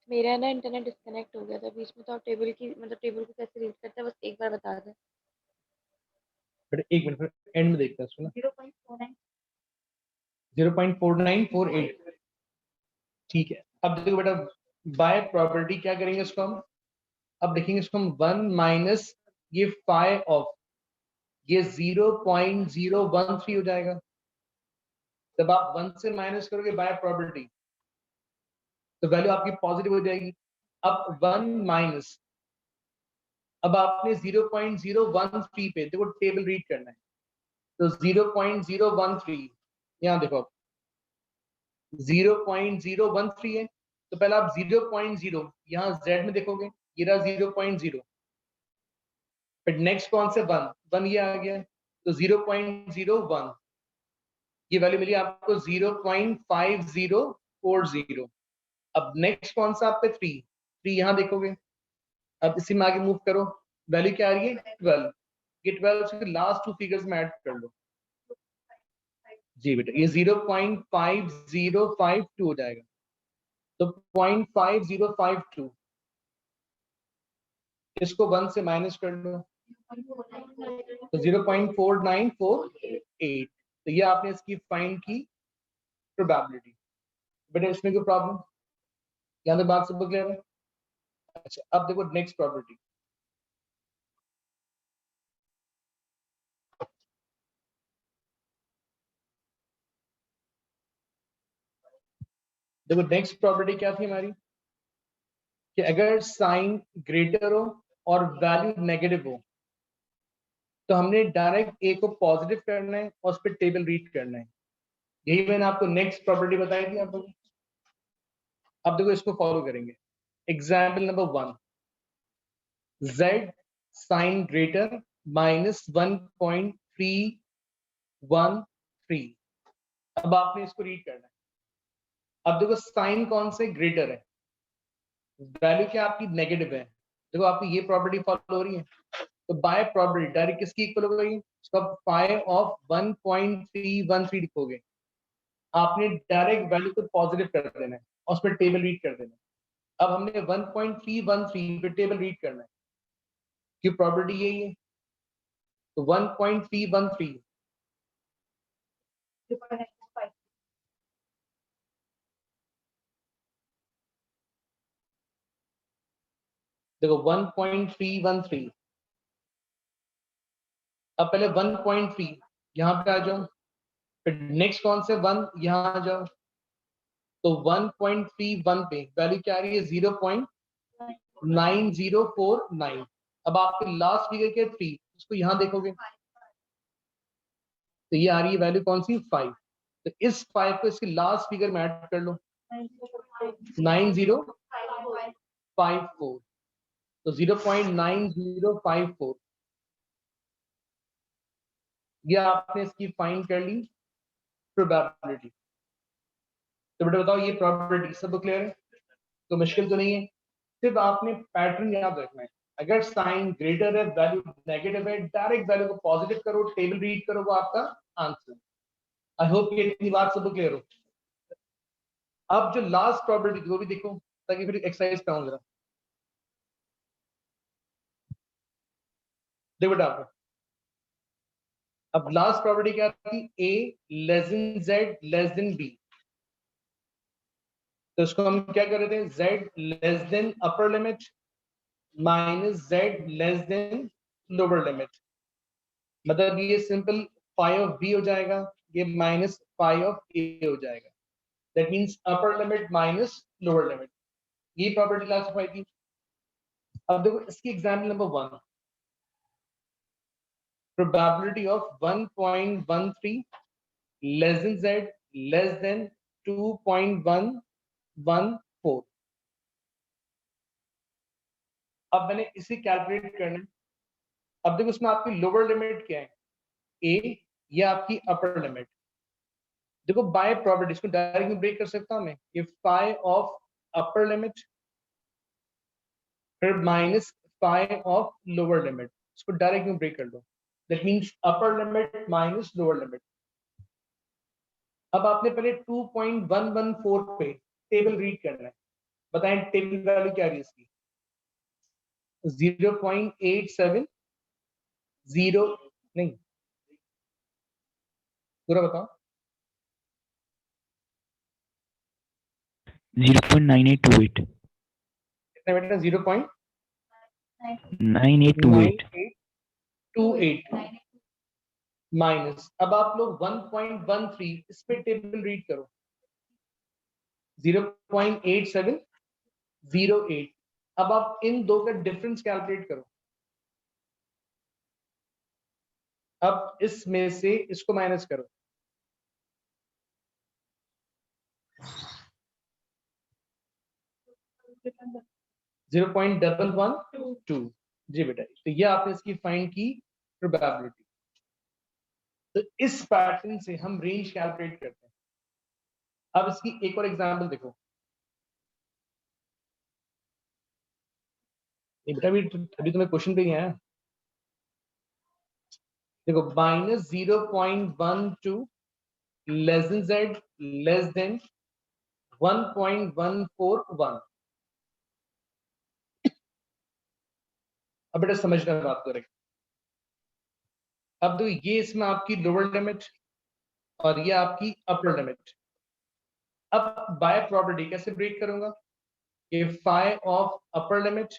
मेरा ना इंटरनेट डिस्कनेक्ट हो गया था बीच में, तो आप टेबल की मतलब टेबल को कैसे रीड करते हैं बस एक बार बता दें। बेटा एक मिनट फिर एंड में देखते हैं सुना। 0.4948 ठीक है। अब देखो बेटा बाय प्रॉपर्टी क्या करेंगे इसको हम, अब देखेंगे इसको हम 1 माइनस ये 5 ऑफ ये 0.013 हो जाएगा। जब आप 1 से माइनस करोगे बाय प्रॉपर्टी तो वैल्यू आपकी पॉजिटिव हो जाएगी। अब 1 माइनस, अब आपने 0.013 पे देखो टेबल रीड करना है, तो 0.013 यहाँ देखो 0.013 है, तो पहले आप 0.0 यहाँ z में देखोगे, ये रहा 0.0, फिर नेक्स्ट कौन से 1 ये आ गया, तो 0.01 ये वैल्यू मिली आपको 0.5040। अब नेक्स्ट कौन सा आप पे 3 यहाँ देखोगे, अब इसी में आगे मूव करो, वैल्यू क्या आ रही है 12। ये 12 से लास्ट 2 फिगर्स में ऐड कर लो। जी बेटा ये 0.5052 हो जाएगा, तो 0.5052 इसको 1 से माइनस कर लो, तो 0.494 0.8। तो ये आपने इसकी फाइंड की प्रोबेबिलिटी। बेटा इसमें कोई प्रॉब्लम? यहाँ तक बात सब क्लियर है? अच्छा, अब देखो नेक्स्ट प्रॉपर्टी। देखो नेक्स्ट प्रॉपर्टी क्या थी हमारी कि अगर साइन ग्रेटर हो और वैल्यू नेगेटिव हो तो हमने डायरेक्ट ए को पॉजिटिव करना है और उस पर टेबल रीड करना है। यही मैंने आपको नेक्स्ट प्रॉपर्टी बताई थी आप लोगों। अब देखो इसको फॉलो करेंगे। Example number 1, z sign greater -1.313। अब आपने इसको रीड करना है। अब देखो साइन कौन से ग्रेटर है, वैल्यू क्या आपकी नेगेटिव है। देखो आपकी ये प्रॉपर्टी फॉलो हो रही है, तो बाय प्रॉपर्टी डायरेक्ट किसकी इक्वल हो गई, इसका फाई ऑफ 1.313 लिखोगे। आपने डायरेक्ट वैल्यू को पॉजिटिव कर देना है और उस पर टेबल रीड कर देना है। अब हमने 1.313 पे टेबल रीड करना है कि प्रॉपर्टी यही है, तो 1.313 देखो 1.313। अब पहले 1.3 यहाँ पे आ जाओ, फिर नेक्स्ट कौन से 1 यहाँ आ जाओ, तो 1.31 पे वैल्यू क्या आ रही है 0.9049। अब आपके लास्ट फिगर के 3, इसको यहाँ देखोगे तो ये आ रही है वैल्यू कौन सी 5। तो इस 5 को इसके लास्ट फिगर में ऐड कर लो 9054, तो 0.9054 ये आपने इसकी फाइंड कर ली प्रोबेबिलिटी। तो बेटा बताओ ये प्रॉपर्टी सब क्लियर है? तो मुश्किल तो नहीं है, सिर्फ आपने पैटर्न याद रखना है। अगर साइन ग्रेटर है वैल्यू नेगेटिव है, डायरेक्ट वैल्यू को पॉजिटिव करो, टेबल रीड करो, वो आपका आंसर। आई होप ये इतनी बात सब क्लियर हो। अब जो लास्ट प्रॉपर्टी थी वो भी देखो ताकि फिर एक्सरसाइज पे आऊं जरा। देखो बेटा आपको अब लास्ट प्रॉपर्टी क्या थी, a less than z less then b। तो इसको हम क्या कर रहे थे, z लेस देन अपर limit minus z less then lower limit. मतलब ये सिंपल फाई ऑफ b हो जाएगा, ये माइनस फाई ऑफ a हो जाएगा। That means upper limit minus lower limit. ये प्रॉपर्टी क्लासिफाई की। अब देखो इसकी example number 1, probability of 1.13 less than z less than 2.114। अब मैंने इसे कैलकुलेट करना है। अब देखो उसमें आपकी लोअर लिमिट क्या है, a, या आपकी अपर लिमिट। देखो बाय प्रॉपर्टी इसको डायरेक्ट में ब्रेक कर सकता हूं मैं, ये फाई ऑफ अपर लिमिट फिर minus phi of lower limit, इसको डायरेक्ट में ब्रेक कर दो। That means upper limit minus lower limit. अब आपने पहले 2.114 पे टेबल रीड करना है। बताएं टेबल वैल्यू क्या है इसकी, 0.870 नहीं, पूरा बताओ। 0.9828 कितना बेटा, 9828 0.9828 माइनस, अब आप लोग 1.13 इस पे टेबल रीड करो, 0.8708। अब आप इन दो का डिफरेंस कैलकुलेट करो। अब इसमें से इसको माइनस करो, जीरो पॉइंट 112। जी बेटा, तो ये आपने इसकी फाइंड की प्रोबेबिलिटी। तो इस पैटर्न से हम रेंज कैलकुलेट करते हैं। अब इसकी एक और एग्जांपल देखो। बेटा अभी तुम्हें क्वेश्चन पे ही आया। देखो -0.12 less than z less then 1.141। अब बेटा समझना बात करें, अब देखो ये इसमें आपकी लोअर लिमिट और ये आपकी अपर लिमिट। अब बाय प्रॉपर्टी कैसे ब्रेक करूंगा, ये फाई ऑफ अपर लिमिट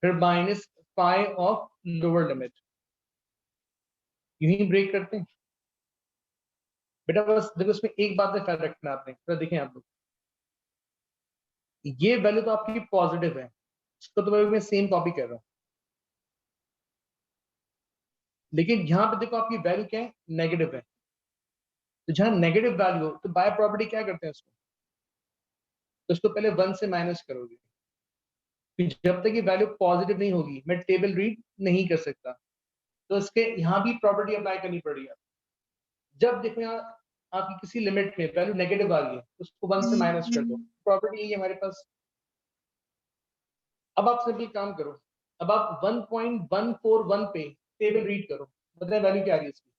फिर minus phi of lower limit, यूं ही ब्रेक करते हैं बेटा। बस देखो इसमें एक बात का ख्याल रखना आपने, तो देखें आप लोग, ये वैल्यू तो आपकी पॉजिटिव है, इसको तो मैं सेम कॉपी कर रहा हूं, लेकिन यहां पे देखो आपकी वैल्यू क्या है, नेगेटिव है। तो जहां नेगेटिव वैल्यू हो तो बाय प्रॉपर्टी क्या करते हैं उसको, तो उसको पहले 1 से माइनस करोगे, फिर जब तक ये वैल्यू पॉजिटिव नहीं होगी मैं टेबल रीड नहीं कर सकता। तो इसके यहाँ भी प्रॉपर्टी अप्लाई करनी पड़ेगी। जब देखो यहाँ आपकी किसी लिमिट में वैल्यू नेगेटिव आ गई है तो उसको 1 से माइनस कर दो, प्रॉपर्टी यही है हमारे पास। अब आप सिंपल काम करो, अब आप 1.141 पे टेबल रीड करो, बताए वैल्यू क्या आ रही है इसकी।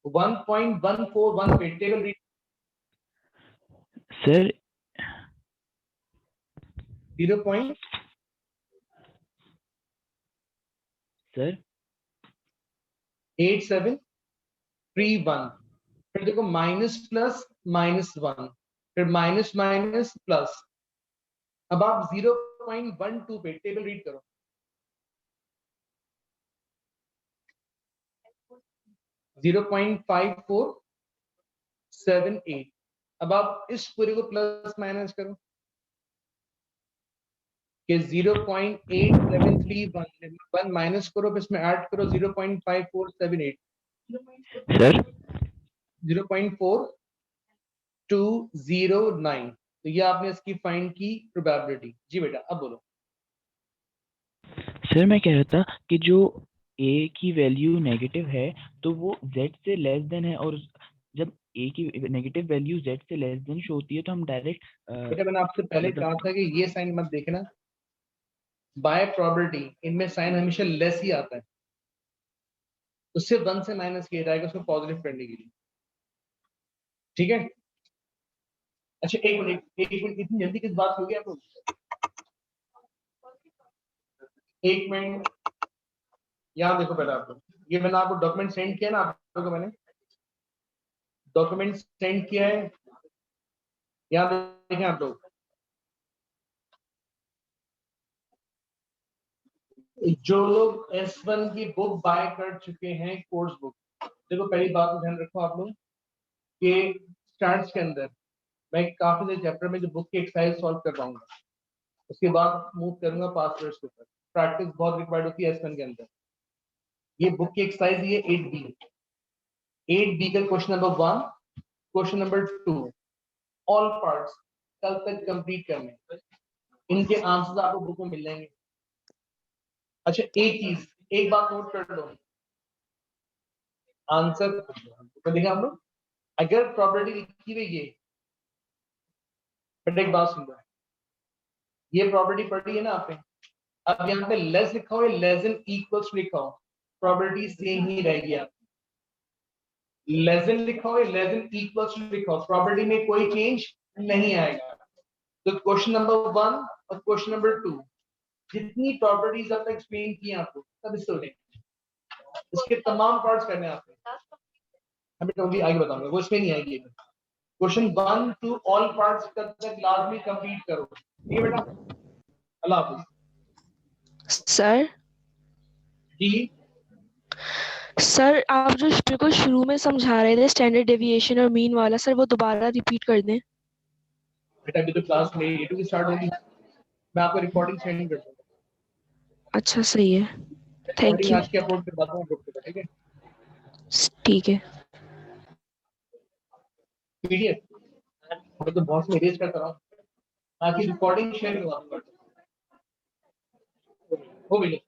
1.141 पे टेबल रीड, सर 0. सर 8731, फिर देखो माइनस प्लस -1, फिर माइनस माइनस प्लस। अब आप 0.12 पे टेबल रीड करो, 0.5478। अब आप इस पूरे को प्लस माइनस करो कि 0.8731 माइनस करो, इसमें ऐड करो 0.5478, सर 0.4209। तो ये आपने इसकी फाइंड की प्रोबेबिलिटी। जी बेटा अब बोलो। सर मैं कह रहा था कि जो a की वैल्यू नेगेटिव है तो वो z से लेस देन है, और जब a की नेगेटिव वैल्यू z से लेस देन शो होती है तो हम डायरेक्ट बेटा मैंने आपसे पहले कहा था कि ये साइन मत देखना, बाय प्रोबेबिलिटी इनमें साइन हमेशा लेस ही आता है, उससे 1 से माइनस किया जाएगा उसको पॉजिटिव करने के लिए, ठीक है। अच्छा एक मिनट, इतनी जल्दी किस बात हो गई आपको, एक मिनट। यहाँ देखो पहले आप लोग, ये मैंने आपको डॉक्यूमेंट सेंड किया ना आप लोगों को, मैंने डॉक्यूमेंट सेंड किया है, यहाँ देखें आप लोग। जो लोग S1 की बुक बाय कर चुके हैं, कोर्स बुक, देखो पहली बात ध्यान रखो आप लोग कि स्टार्ट्स के अंदर मैं काफी सारे चैप्टर में जो बुक की एक्सरसाइज सॉल्व कर पाऊंगा, उसके बाद मूव करूंगा पासवर्ड्स के ऊपर। प्रैक्टिस बहुत रिक्वायर्ड होती है S1 के अंदर। ये बुक की एक्सरसाइज ये 8B, 8B का question number 1, question number 2, all parts कल तक कंप्लीट करने, इनके आंसर्स आपको बुक में मिल जाएंगे। अच्छा एक चीज, एक बात नोट कर लो, आंसर तो देखा हम लोग, अगर प्रॉपर्टी लिखी हुई है, बट एक बात सुन लो, ये प्रॉपर्टी पढ़ी है ना आपने, अब यहाँ पे लेस लिखा हो या लेस देन इक्वल्स लिखा हो, प्रॉपर्टी सेम ही रहेगी। आप लेस देन लिखा हो या लेस देन इक्वल्स लिखा हो, प्रॉपर्टी में कोई चेंज नहीं आएगा। तो क्वेश्चन नंबर 1 और क्वेश्चन नंबर 2 जितनी प्रॉपर्टीज आपने एक्सप्लेन की आपको सब इससे हो जाएंगे, इसके तमाम पार्ट्स करने हैं आपने, हमें टोटली आगे बताऊंगा, वो इसमें नहीं आएगी। क्वेश्चन 1 टू ऑल पार्ट्स कब तक लाजमी कंप्लीट करो, ठीक है बेटा। अल्लाह हाफिज। सर जी सर आप जो मेरे को शुरू में समझा रहे थे स्टैंडर्ड डेविएशन और मीन वाला, सर वो दोबारा रिपीट कर दें। बेटा अभी तो क्लास में 8 की स्टार्ट होगी, मैं आपको रिकॉर्डिंग सेंड कर दूंगा। अच्छा सही है, थैंक रिकॉर्डिंग यू। आज की अपलोड करवाता हूँ ग्रुप पे, ठीक है। ठीक है पीडीएफ मैं तो बहुत में रेज करता रहा हूँ, आपकी रिकॉर्डिंग शेयर करवा दूंगा, हो गई।